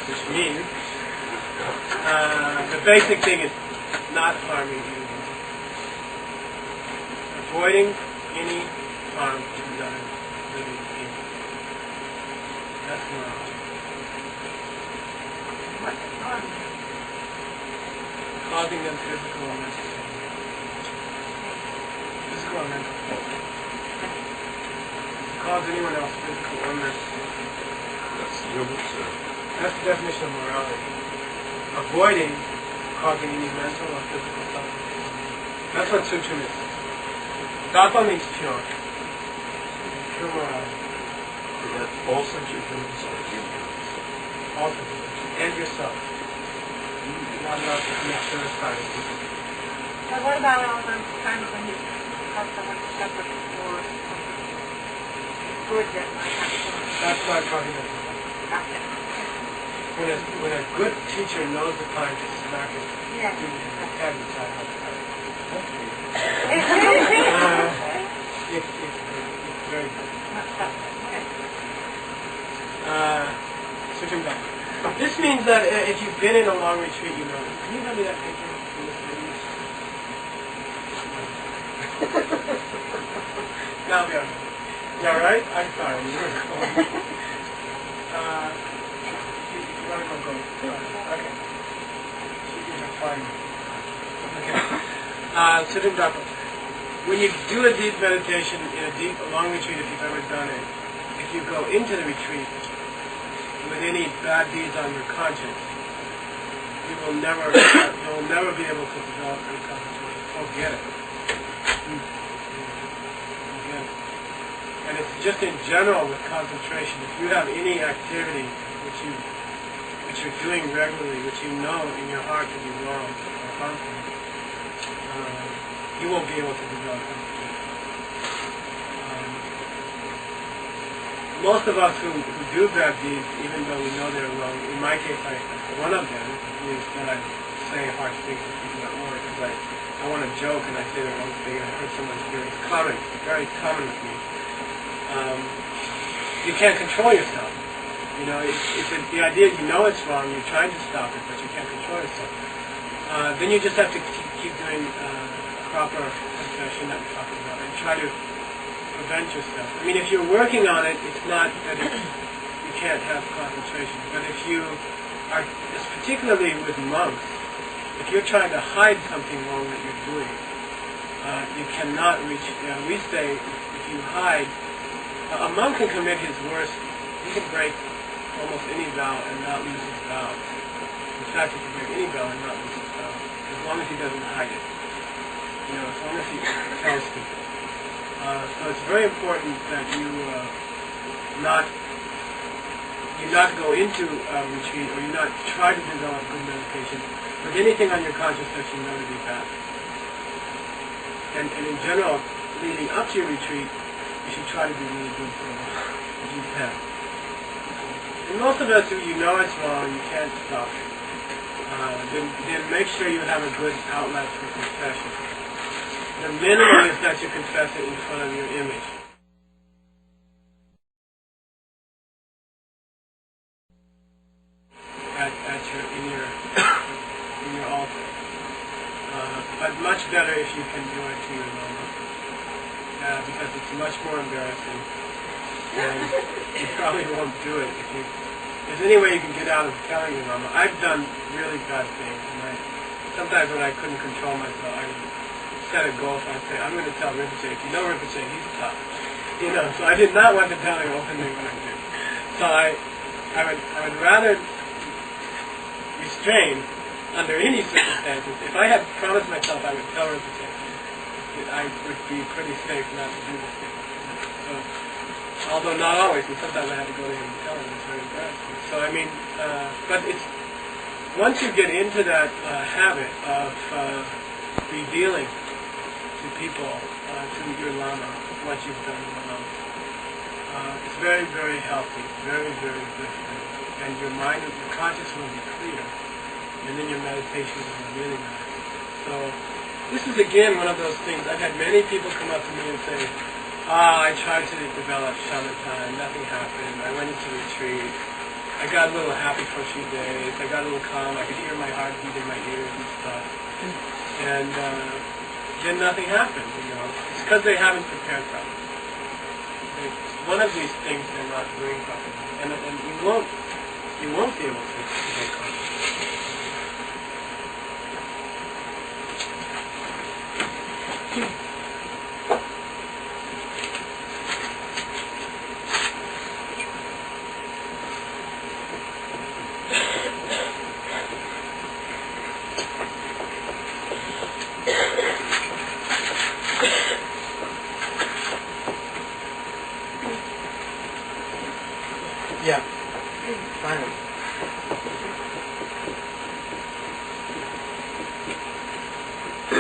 which means the basic thing is not harming anyone. Avoiding any harm to the other living being. That's morality. Causing them physical or mental pain. Physical or mental pain. Cause anyone else physical or mental pain. That's the definition of morality. Avoiding causing any mental or physical suffering. That's what Suchim is. Dhamma means pure. Pure morality. All sensual things are human. All sensual. And yourself. Not enough to make sure it's fine. Now what about all those times when you have someone separate for good that might happen? That's what I'm talking about. Okay. when a good teacher knows the time to smack it, Yeah. head inside out. It's very good. Switching back. This means that if you've been in a long retreat, you know. Can you hand me that picture? Now we are. Yeah, right? I'm sorry. You want to go? Okay. Fine. Okay. Sitting down. When you do a deep meditation in a long retreat, if you've ever done it, if you go into the retreat with any bad deeds on your conscience, you'll never be able to develop good concentration. Forget it. Forget it. And it's just in general with concentration. If you have any activity which you're doing regularly, which you know in your heart to be wrong or harmful, you won't be able to develop concentration. Most of us who do bad deeds, even though we know they're wrong, in my case, one of them is that I say harsh things to people at work because I want to joke and I say the wrong thing and I hurt someone's feelings. It's common, very common with me. You can't control yourself. You know, the idea is you know it's wrong, you're trying to stop it, but you can't control yourself. Then you just have to keep doing proper confession that we talked about and try to prevent yourself. I mean, if you're working on it, it's not that you can't have concentration. But if you are, particularly with monks, if you're trying to hide something wrong that you're doing, you cannot reach. We say if you hide, a monk can commit his worst. He can break almost any vow and not lose his vow. In fact, he can break any vow and not lose his vow, as long as he doesn't hide it. You know, as long as he tells people. So it's very important that you not go into a retreat or you not try to develop good meditation with anything on your conscience that you know to be bad. And in general, leading up to your retreat, you should try to be really good for as you can. And most of us who you know it's wrong, you can't stop it. Then make sure you have a good outlet for confession. The minimum is that you confess it in front of your image. In your altar. But much better if you can do it to your Lama. Because it's much more embarrassing. And you probably won't do it if there's any way you can get out of telling your Lama. I've done really bad things, and sometimes when I couldn't control myself, I would set a goal, so I'd say, I'm going to tell Rinpoche. If you know Rinpoche, he's tough. You know, so I did not want to tell him openly what I did. So I would rather restrain under any circumstances. If I had promised myself I would tell Rinpoche, I would be pretty safe not to do this thing. So, although not always, and sometimes I had to go to him and tell him. It's very embarrassing. So I mean, but it's once you get into that habit of revealing to people, to your Lama, what you've done in the Lama. It's very, very healthy, very, very good for you. And your mind, your conscience will be clear, and then your meditation will be really nice. So, this is again one of those things. I've had many people come up to me and say, I tried to develop shamatha, nothing happened. I went into retreat. I got a little happy for a few days. I got a little calm. I could hear my heart beat in my ears and stuff. And then nothing happened, you know. It's because they haven't prepared properly. One of these things they're not doing properly. And you won't be able to get confident. Yeah. Finally. I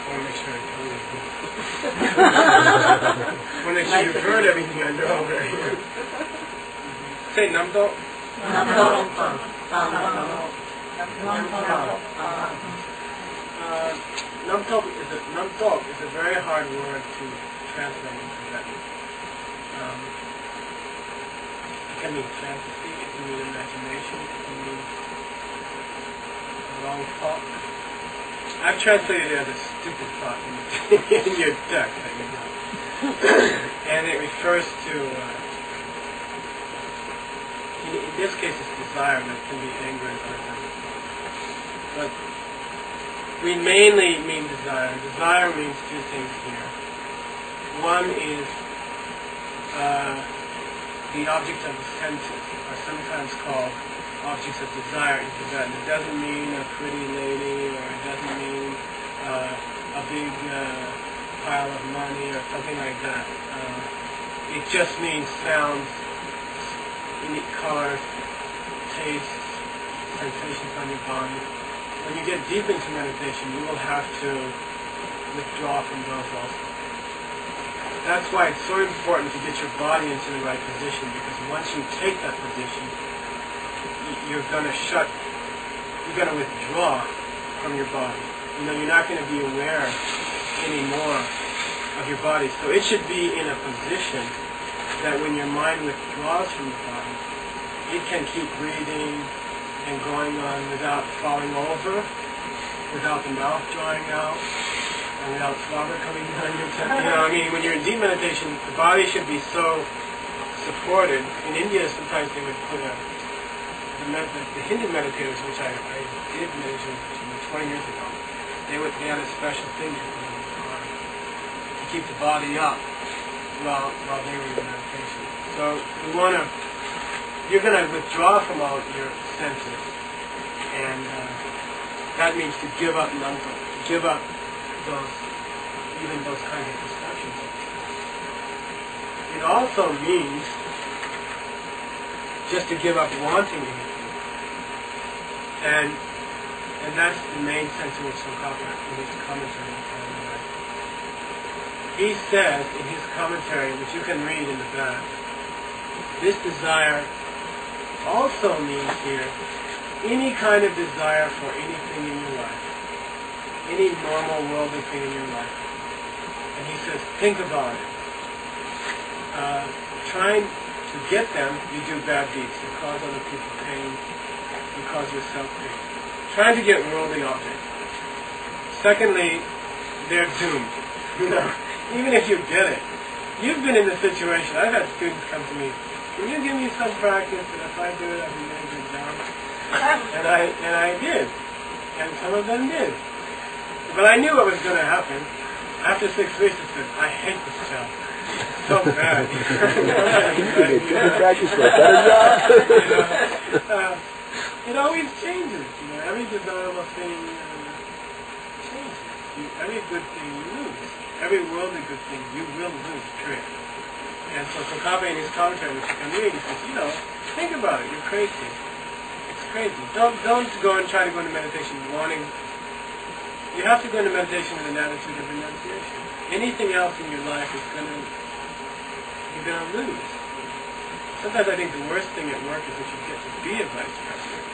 want to make sure I tell you. I want to make sure you've heard everything I know over here. Say namdo. Namtok is a very hard word to translate into Tibetan. It can mean fantasy, it can mean imagination, it can mean a long thought. I've translated it as a stupid thought in your text that you know. And it refers to, in this case it's desire, but it can be anger and other things. But we mainly mean desire. Desire means two things here. One is the objects of the senses are sometimes called objects of desire in Tibetan. It doesn't mean a pretty lady, or it doesn't mean a big pile of money or something like that. It just means sounds, unique colors, tastes, sensations on your body. When you get deep into meditation, you will have to withdraw from those also. That's why it's so important to get your body into the right position, because once you take that position, you're going to withdraw from your body. You know, you're not going to be aware anymore of your body. So it should be in a position that when your mind withdraws from the body, it can keep breathing and going on without falling over, without the mouth drying out, and without slobber coming down your chest. You know, I mean, when you're in deep meditation, the body should be so supported. In India, sometimes they would put the Hindu meditators, which I did meditation 20 years ago, they had a special thing they put on the body to keep the body up while they were in meditation. So you're going to withdraw from all your senses, and that means to give up nampa, give up those kinds of perceptions. It also means just to give up wanting anything. And that's the main sense in which Tsongkhapa in his commentary. He says in his commentary, which you can read in the back, this desire also means here any kind of desire for anything in your life, any normal worldly thing in your life. And he says, think about it. Trying to get them, you do bad deeds. You cause other people pain. You cause yourself pain. Trying to get worldly objects. Secondly, they're doomed. You know, even if you get it. You've been in the situation. I've had students come to me, can you give me some practice, and if I do it, I'll be doing a good job? And I did. And some of them did. But I knew what was going to happen. After 6 weeks, I said, I hate this job. It's so bad. Practice for a better job. It always changes. You know, every desirable thing changes. Every good thing you lose. Every worldly good thing you will lose. Period. And so Tsongkhapa in his commentary, which you can read, he says, you know, think about it. You're crazy. It's crazy. Don't go and try to go into meditation wanting. You have to go into meditation with an attitude of renunciation. Anything else in your life is you're gonna lose. Sometimes I think the worst thing at work is that you get to be a vice president,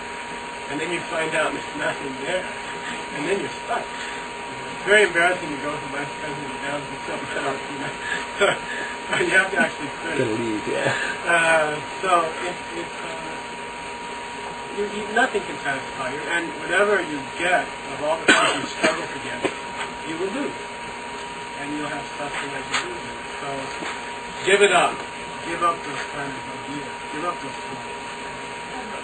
and then you find out there's nothing there, and then you're stuck. It's very embarrassing to go from vice president down to something else. You know? So you have to actually quit. Gotta leave, yeah. So nothing can satisfy you, and whatever you get of all the things you struggle to get, you will lose, and you'll have suffering as you lose it. So give it up. Give up those kinds of ideas. Give up those things.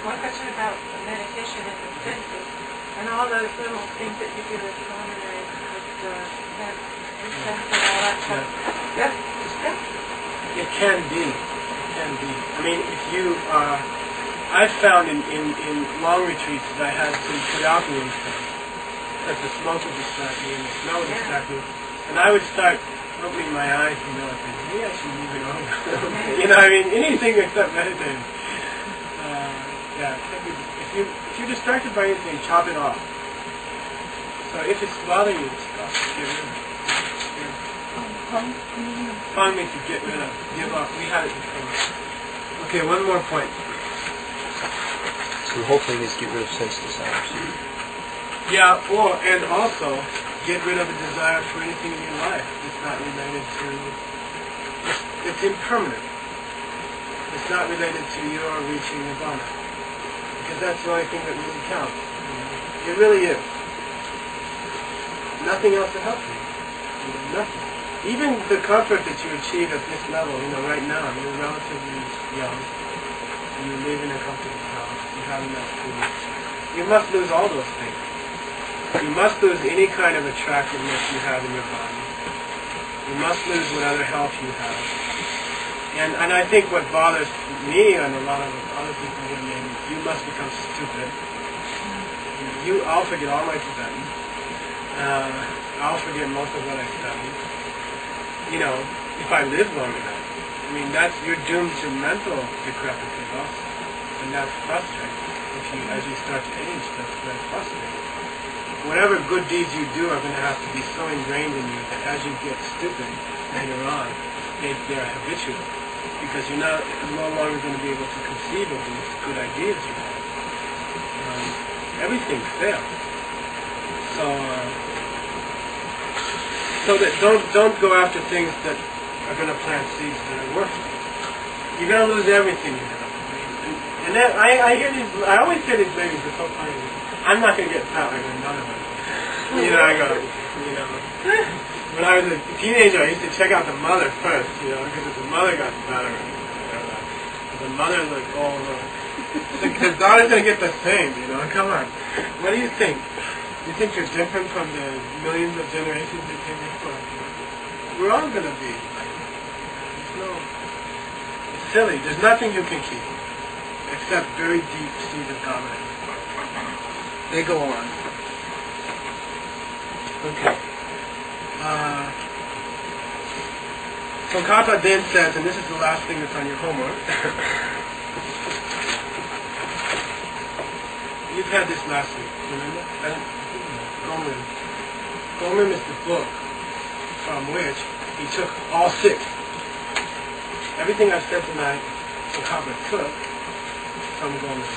One question about meditation and the senses, and all those little things that you do as preliminaries with the incense and all that stuff. Yeah. It can be. It can be. I mean, if you I've found in long retreats that I had to put out the incense, because the smoke would distract me and the smell would distract me, and I would start opening my eyes, you know, and think, maybe I should move it over. You know, I mean, anything except meditating. If you're distracted by anything, chop it off. So if it's bothering you, stop. Get rid of it. Fun means to get rid of, give up. We had it before. Okay, one more point. The whole thing is get rid of sense desires. Yeah, and also get rid of the desire for anything in your life that's not related to, it's impermanent. It's not related to your reaching nirvana. Because that's the only thing that really counts. It really is. Nothing else will help you. Nothing. Even the comfort that you achieve at this level, right now, you're relatively young, and you live in a comfortable house, you have enough food. You must lose all those things. You must lose any kind of attractiveness you have in your body. You must lose whatever health you have. And I think what bothers me and a lot of other people here maybe, you must become stupid. I'll forget all my Tibetan. I'll forget most of what I studied. If I live long enough. You're doomed to mental decrepitude also. And that's frustrating. As you start to age, that's very frustrating. Whatever good deeds you do are going to have to be so ingrained in you that as you get stupid later on, they're habitual. Because you're no longer going to be able to conceive of these good ideas you have. Everything fails. So that don't go after things that are going to plant seeds that are worthless. You're going to lose everything you have. And then I always hear these ladies, they're so funny. I'm not going to get fat like none of them. When I was a teenager, I used to check out the mother first, because if the mother got fatter, the mother looked the daughter's going to get the same, come on. What do you think? You think you're different from the millions of generations that came before? We're all going to be. It's silly. There's nothing you can keep except very deep seeds of dominance. They go on. Okay. So Kappa then says, and this is the last thing that's on your homework. You've had this last week, remember? Gomen is the book from which he took all six. Everything I've said tonight, Kappa took from Gomen.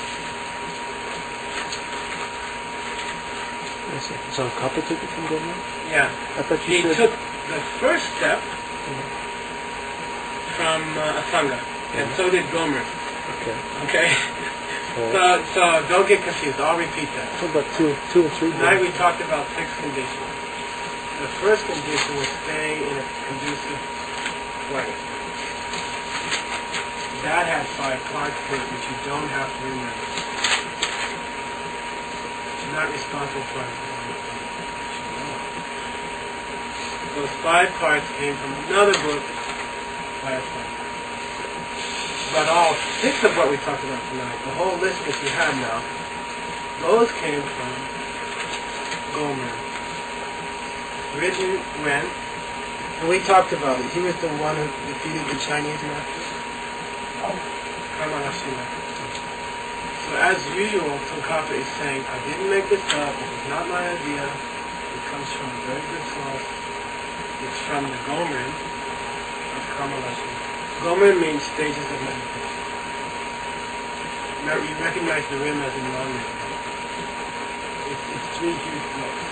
So Kappa took it from Gomen? Yeah. I thought he took the first step from Asanga, and so did Gomer. Okay? So don't get confused. I'll repeat that. What about two and three? Tonight we talked about 6 conditions. The first condition was stay in a conducive place. That has 5 parts to it which you don't have to remember. You're not responsible for it. Those 5 parts came from another book by a friend. But all 6 of what we talked about tonight, the whole list that you have now, those came from Gomer. Rijin Wen, and we talked about it. He was the one who defeated the Chinese master. Kamalashila. So as usual, Tsongkhapa is saying, I didn't make this up, this is not my idea, it comes from a very good source. It's from the Gomer of Kamalashila. Gomer means stages of meditation. You recognize the rim as a non-rim. It's 3 huge blocks.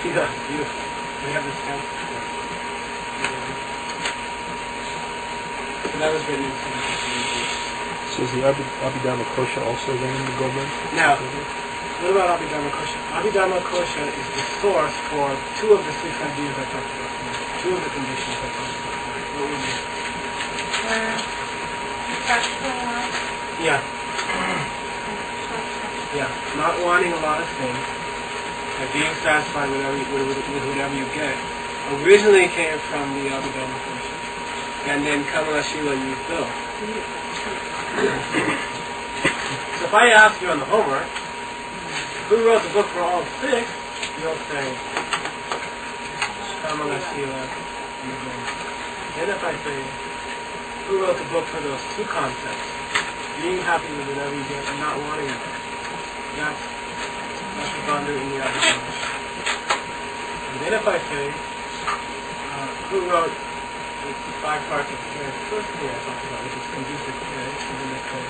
Yeah, beautiful. We have the stamp. So that was written in 1783. So is the Abhidharma Kosha also then in the Gomer? Now, what about Abhidharma Kosha? Abhidharma Kosha is the source for 2 of the 6 ideas I talked about. 2 of the conditions I talked about. What would you? Yeah. Yeah. Not wanting a lot of things, and being satisfied with whatever you get, originally came from the Abhidharma Kosha. And then Kamalashila used those. So if I ask you on the homework, who wrote the book for all 6, you'll say Kamalashila and Gomer. Then if I say, who wrote the book for those 2 concepts, being happy with whatever you get and not wanting it, that's the Bandhu in the Abhidharma. And then if I say, who wrote the 5 parts of care. The first thing I talked about, which is conducive care, and then they say,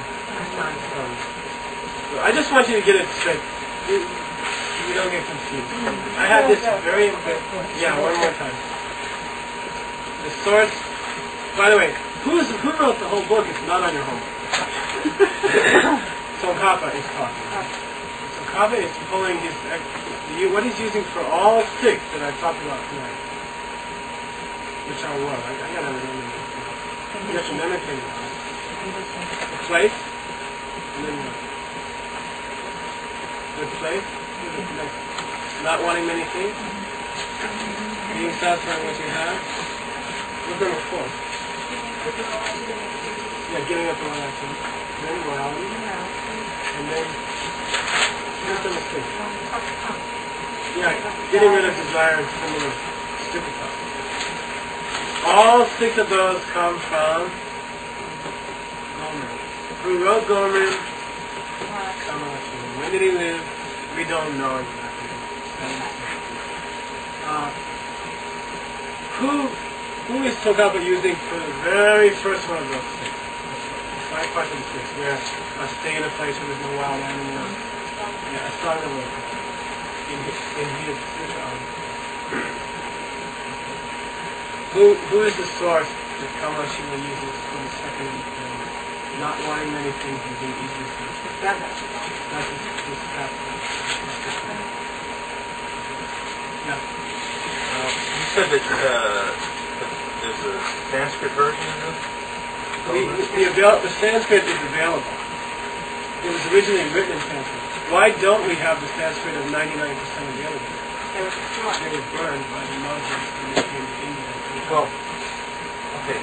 so I just want you to get it straight. You don't get confused. I have this very important. Yeah, one more time. The source. By the way, who wrote the whole book? It's not on your homework. Tsongkhapa is talking. Tsongkhapa is pulling what he's using for all 6 that I talked about tonight. Which are what? I gotta remember this. You have to meditate on it. The place, and then what? Good place. Not wanting many things. Being satisfied with what you have. What's number 4? Yeah, giving up on that thing. Then morality. And then what's number 6? Yeah, getting rid of desire and similar stupid thoughts. All 6 of those come from Gomer. Who wrote Gomer? When did he live? We don't know exactly. Who is Tsongkhapa using for the very first one of those 6? The 5 parts of the 6, where stay in a place where there's no wild animals. Yeah, a song of in his Who is the source that Kamala Shiva uses for the second not wanting many things and being easily satisfied? That's his Yeah. You said that there's a Sanskrit version of this? The Sanskrit is available. It was originally written in Sanskrit. Why don't we have the Sanskrit of 99% available? It was burned by the Muslims when they came to India. Well, okay.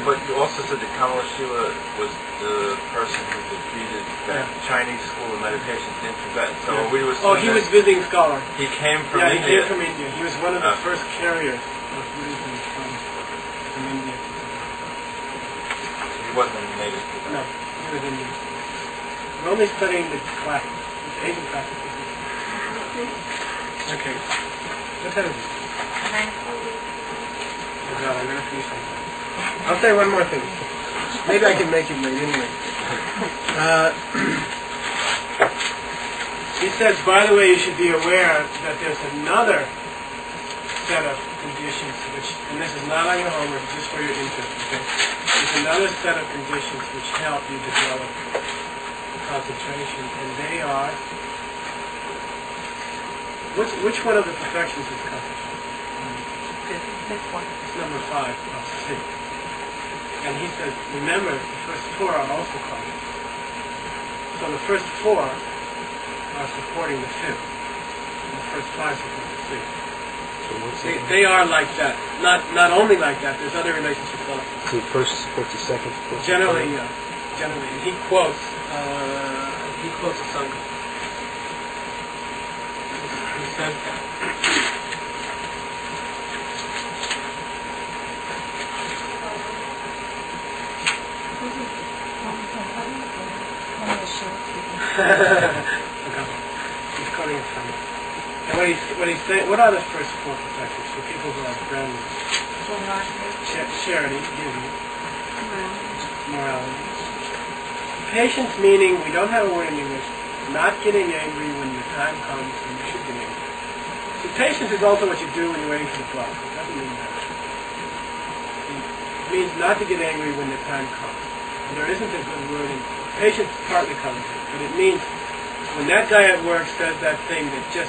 But you also said that Kamala Shiva was the person who defeated that Chinese school of meditation in Tibet. So we were. Oh, he was visiting scholar. He came from India. India. He came from India. He was one of the first carriers of Buddhism from India. He wasn't a native Tibet. No, he was Indian. We're only studying the classics, the Asian classics. Okay. What time is it? Oh God, I'm gonna finish something. I'll say one more thing. Maybe I can make it late anyway. He says, by the way, you should be aware that there's another set of conditions which, and this is not on your homework, just for your interest, okay? There's another set of conditions which help you develop concentration, and they are, which one of the perfections is concentration? It's number 5 of 6. And he says, remember, the first 4 are also causes. So the first 4 are supporting the 5th. And the first 5 support the 6th. So they are like that. Not only like that, there's other relationships also. So the first supports the second? Generally, yeah. Generally. And he quotes a sangha. He says that. He's quoting it from it. And what he's saying, what are the first 4 perfections for people who are friendly? Charity, giving, morality. Patience, meaning, we don't have a word in English, not getting angry when the time comes when you should get angry. So patience is also what you do when you're waiting for the bus. It doesn't mean that. It means not to get angry when the time comes. And there isn't a good word in patience partly covers it, but it means when that guy at work says that thing that just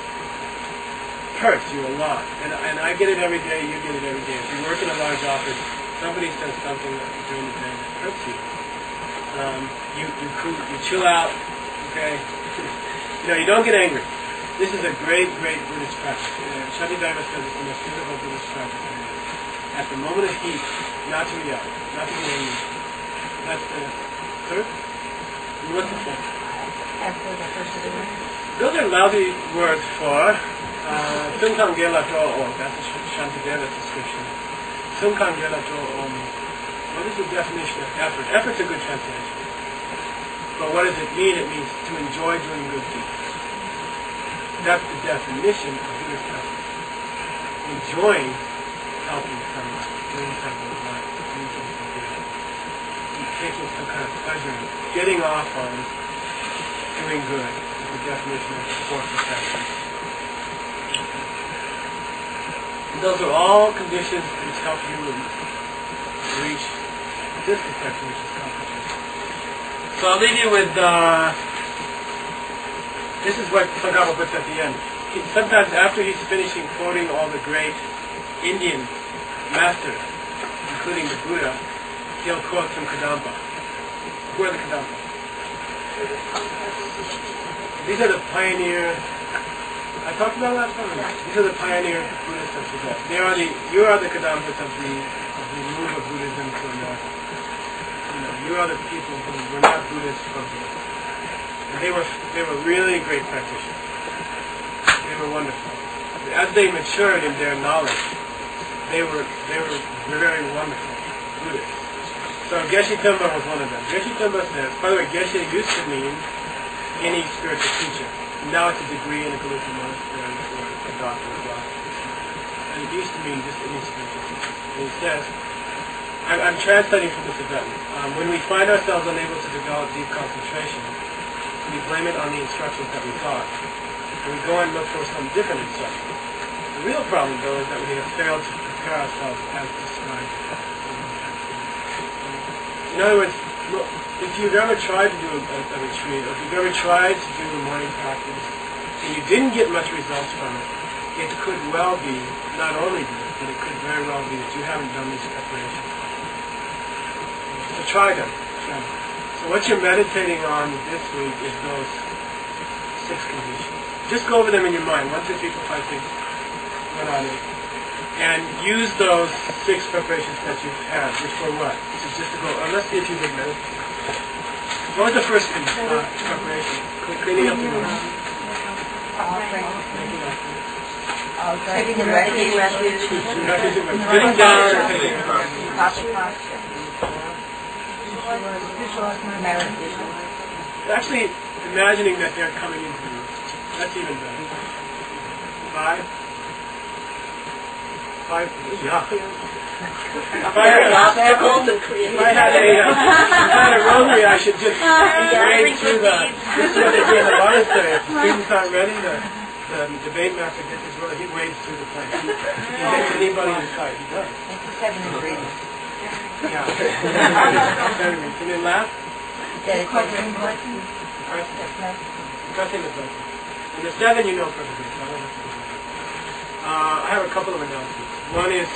hurts you a lot, and I get it every day, you get it every day. If you work in a large office, somebody says something during the day that hurts you. You chill out, okay? You don't get angry. This is a great, great Buddhist practice. Shantideva says it's the most beautiful Buddhist practice. At the moment of heat, not to react, not to get angry. That's the third. And what's the fourth? Those are lousy words for Sumkang Gela To'o. That's a Shantideva's description. Sumkang Gela To'o means, what is the definition of effort? Effort's a good translation. But what does it mean? It means to enjoy doing good deeds. That's the definition of Buddhist effort. Enjoying helping someone, doing something right, doing something good, taking some kind of pleasure in getting off on doing good is the definition of core perfection. And those are all conditions which help you reach this perfection, which is consciousness. So I'll leave you with, this is what Sadhgama puts at the end. Sometimes after he's finishing quoting all the great Indian masters, including the Buddha, he'll quote some Kadampa. Who are the Kadampa? These are the pioneer. I talked about last time. These are the pioneer Buddhists of Tibet. You are the Kadampas of the move of Buddhism to America. You are the people who were not Buddhists from Buddhism. And they were really great practitioners. They were wonderful. As they matured in their knowledge, they were very wonderful Buddhists. So Geshe Tumba was one of them. Geshe Tumba says, by the way, Geshe used to mean any spiritual teacher. Now it's a degree in a Galuta monastery or a doctor of law. And it used to mean just any spiritual teacher. And he says, I'm translating from the Tibetan. When we find ourselves unable to develop deep concentration, we blame it on the instructions that we thought. And we go and look for some different instructions. The real problem, though, is that we have failed to prepare ourselves as described. In other words, if you've ever tried to do a retreat, or if you've ever tried to do a morning practice, and you didn't get much results from it, it could well be, not only good, but it could very well be that you haven't done these preparations. So try them. So what you're meditating on this week is those 6 conditions. Just go over them in your mind. 1, 2, 3, 4, 5, 6. What are they? And use those 6 preparations that you've had, which were what? So just to go, let's see if you can meditate. What was the first preparation? Cleaning up the room. Taking the refuge. Sitting down or taking a Actually, imagining that they're coming into the room. That's even better. 5. Yeah. If I had a rosary, I should just wade through this is what they do in the monastery. If the students aren't ready, the debate master gets his rosary, he wades through the place. He gets anybody in sight, he does. 7 ingredients. Yeah. 7 ingredients. And then last? Dedicating Pressing the blessing. And the 7 you know perfectly, so I don't have to do that. I have a couple of announcements. One is,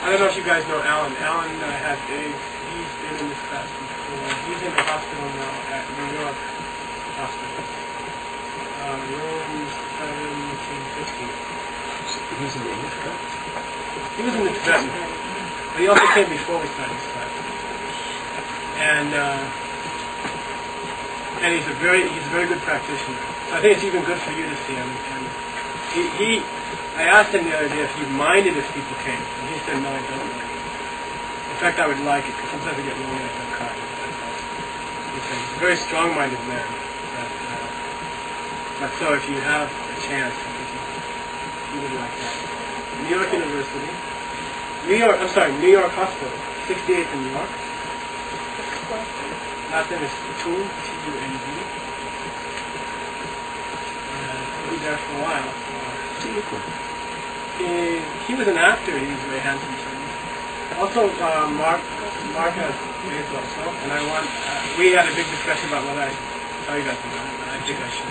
I don't know if you guys know Alan. Alan has AIDS. He's been in this class before. He's in the hospital now at New York Hospital. Room 1750. He's in the English class? He was in the Tibetan. But he also came before we started this class. And he's a very good practitioner. So I think it's even good for you to see him. And I asked him the other day if he minded if people came, and he said, no, I don't like it. In fact, I would like it, because sometimes I get lonely at that cottage. He's a very strong-minded man. But so if you have a chance, I think he would like that. New York University. New York Hospital, 68th in New York. Last name is Tund, T-U-N-D. He'll be there for a while. He was an actor. He was very handsome. Also, Mark has AIDS also, and we had a big discussion about whether I should tell you guys about it, but I think I should.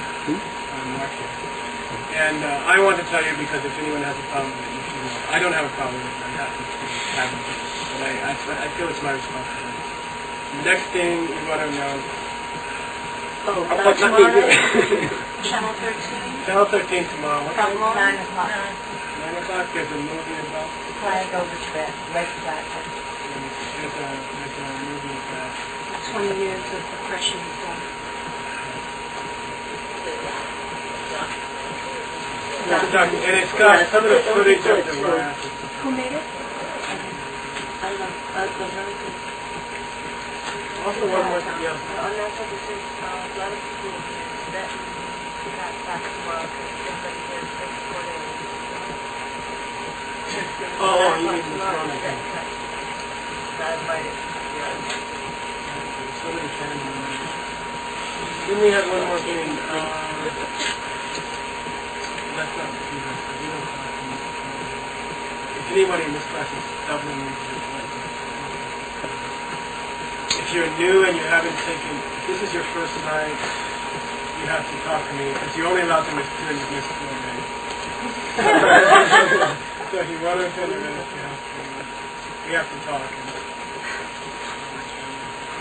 Mark here. And I want to tell you because if anyone has a problem with it, you should know. I don't have a problem with it. I'm happy to have it. But I feel it's my responsibility. The next thing you want to know. tomorrow. Channel 13. Channel 13 tomorrow. What From time? 9 o'clock. 9 o'clock. There's a movie about. Flag over Tibet. Red flag. There's a movie about 20 years of oppression and death. And it's got some of the footage of the riot. Who made it? I love the very good. Also one more thing, yeah. On that topic, a lot of people in Tibet got back to work and everybody here for 4 days. Oh, you mean the throne again. So many family members. Then we have one more thing. That's not the key. If anybody in this class is doubling into this life, if you're new and you haven't taken, if this is your first night, you have to talk to me, because you're only allowed to miss 2 and you've missed 2 already. So if you want to attend a minute, we have to talk.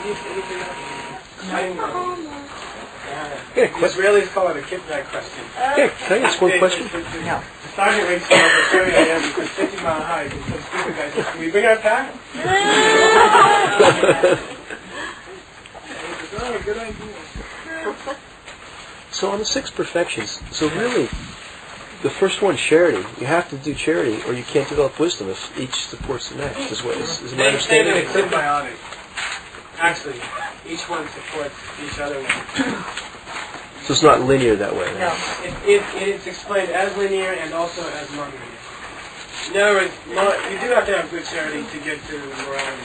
Anything else? Yeah, Israelis call it a kickback question. Yeah, can I ask one question? No. The sergeant wakes me up at 30 a.m. because 50 mile high. And some stupid guy says, "Can we bring our pack?" Oh, good idea. So on the 6 perfections, so really, the first one, charity. You have to do charity, or you can't develop wisdom if each supports the next. Is my understanding It's symbiotic. Actually, each one supports each other one. So it's not linear that way. No. It's explained as linear and also as non-linear. In other words, you do have to have good charity to get to morality.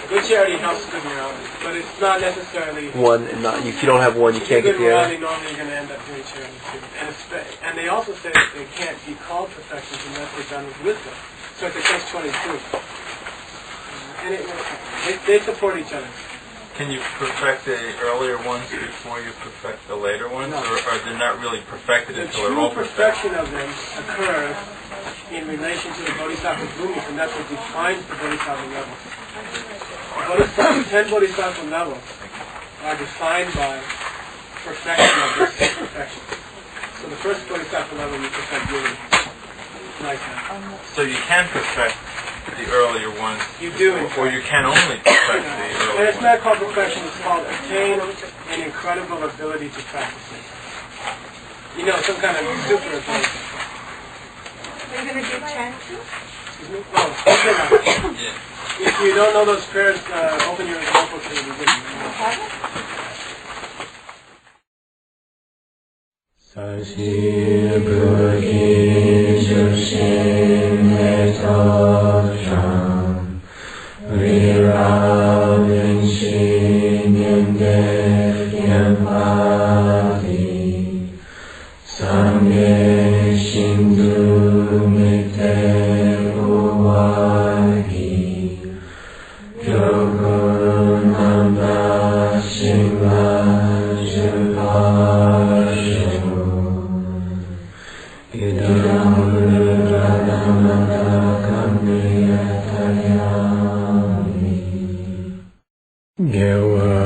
Good charity helps good morality, but it's not necessarily... One and not, if you don't have one, you can't get good the morality, other. normally you're going to end up doing charity too. And they also say that they can't be called perfections unless they're done with wisdom. So it's a catch-22. And they support each other. Can you perfect the earlier ones before you perfect the later ones, No. or they're not really perfected The until they're true all perfected? perfection of them occurs in relation to the bodhisattva's bhumis, and that's what defines the bodhisattva level. The 10 bodhisattva levels are defined by perfection of this perfection. So the first bodhisattva level you perfect really like that. So you can perfect the earlier ones, You do, in or fact. you can only perfect the And earlier it's ones. not called perfection, it's called attain an incredible ability to practice it. You know, some kind of super ability. Are you going to do chanting? Excuse me? No, okay, Yeah. if you don't know those prayers, open your example to the beginning. Gewa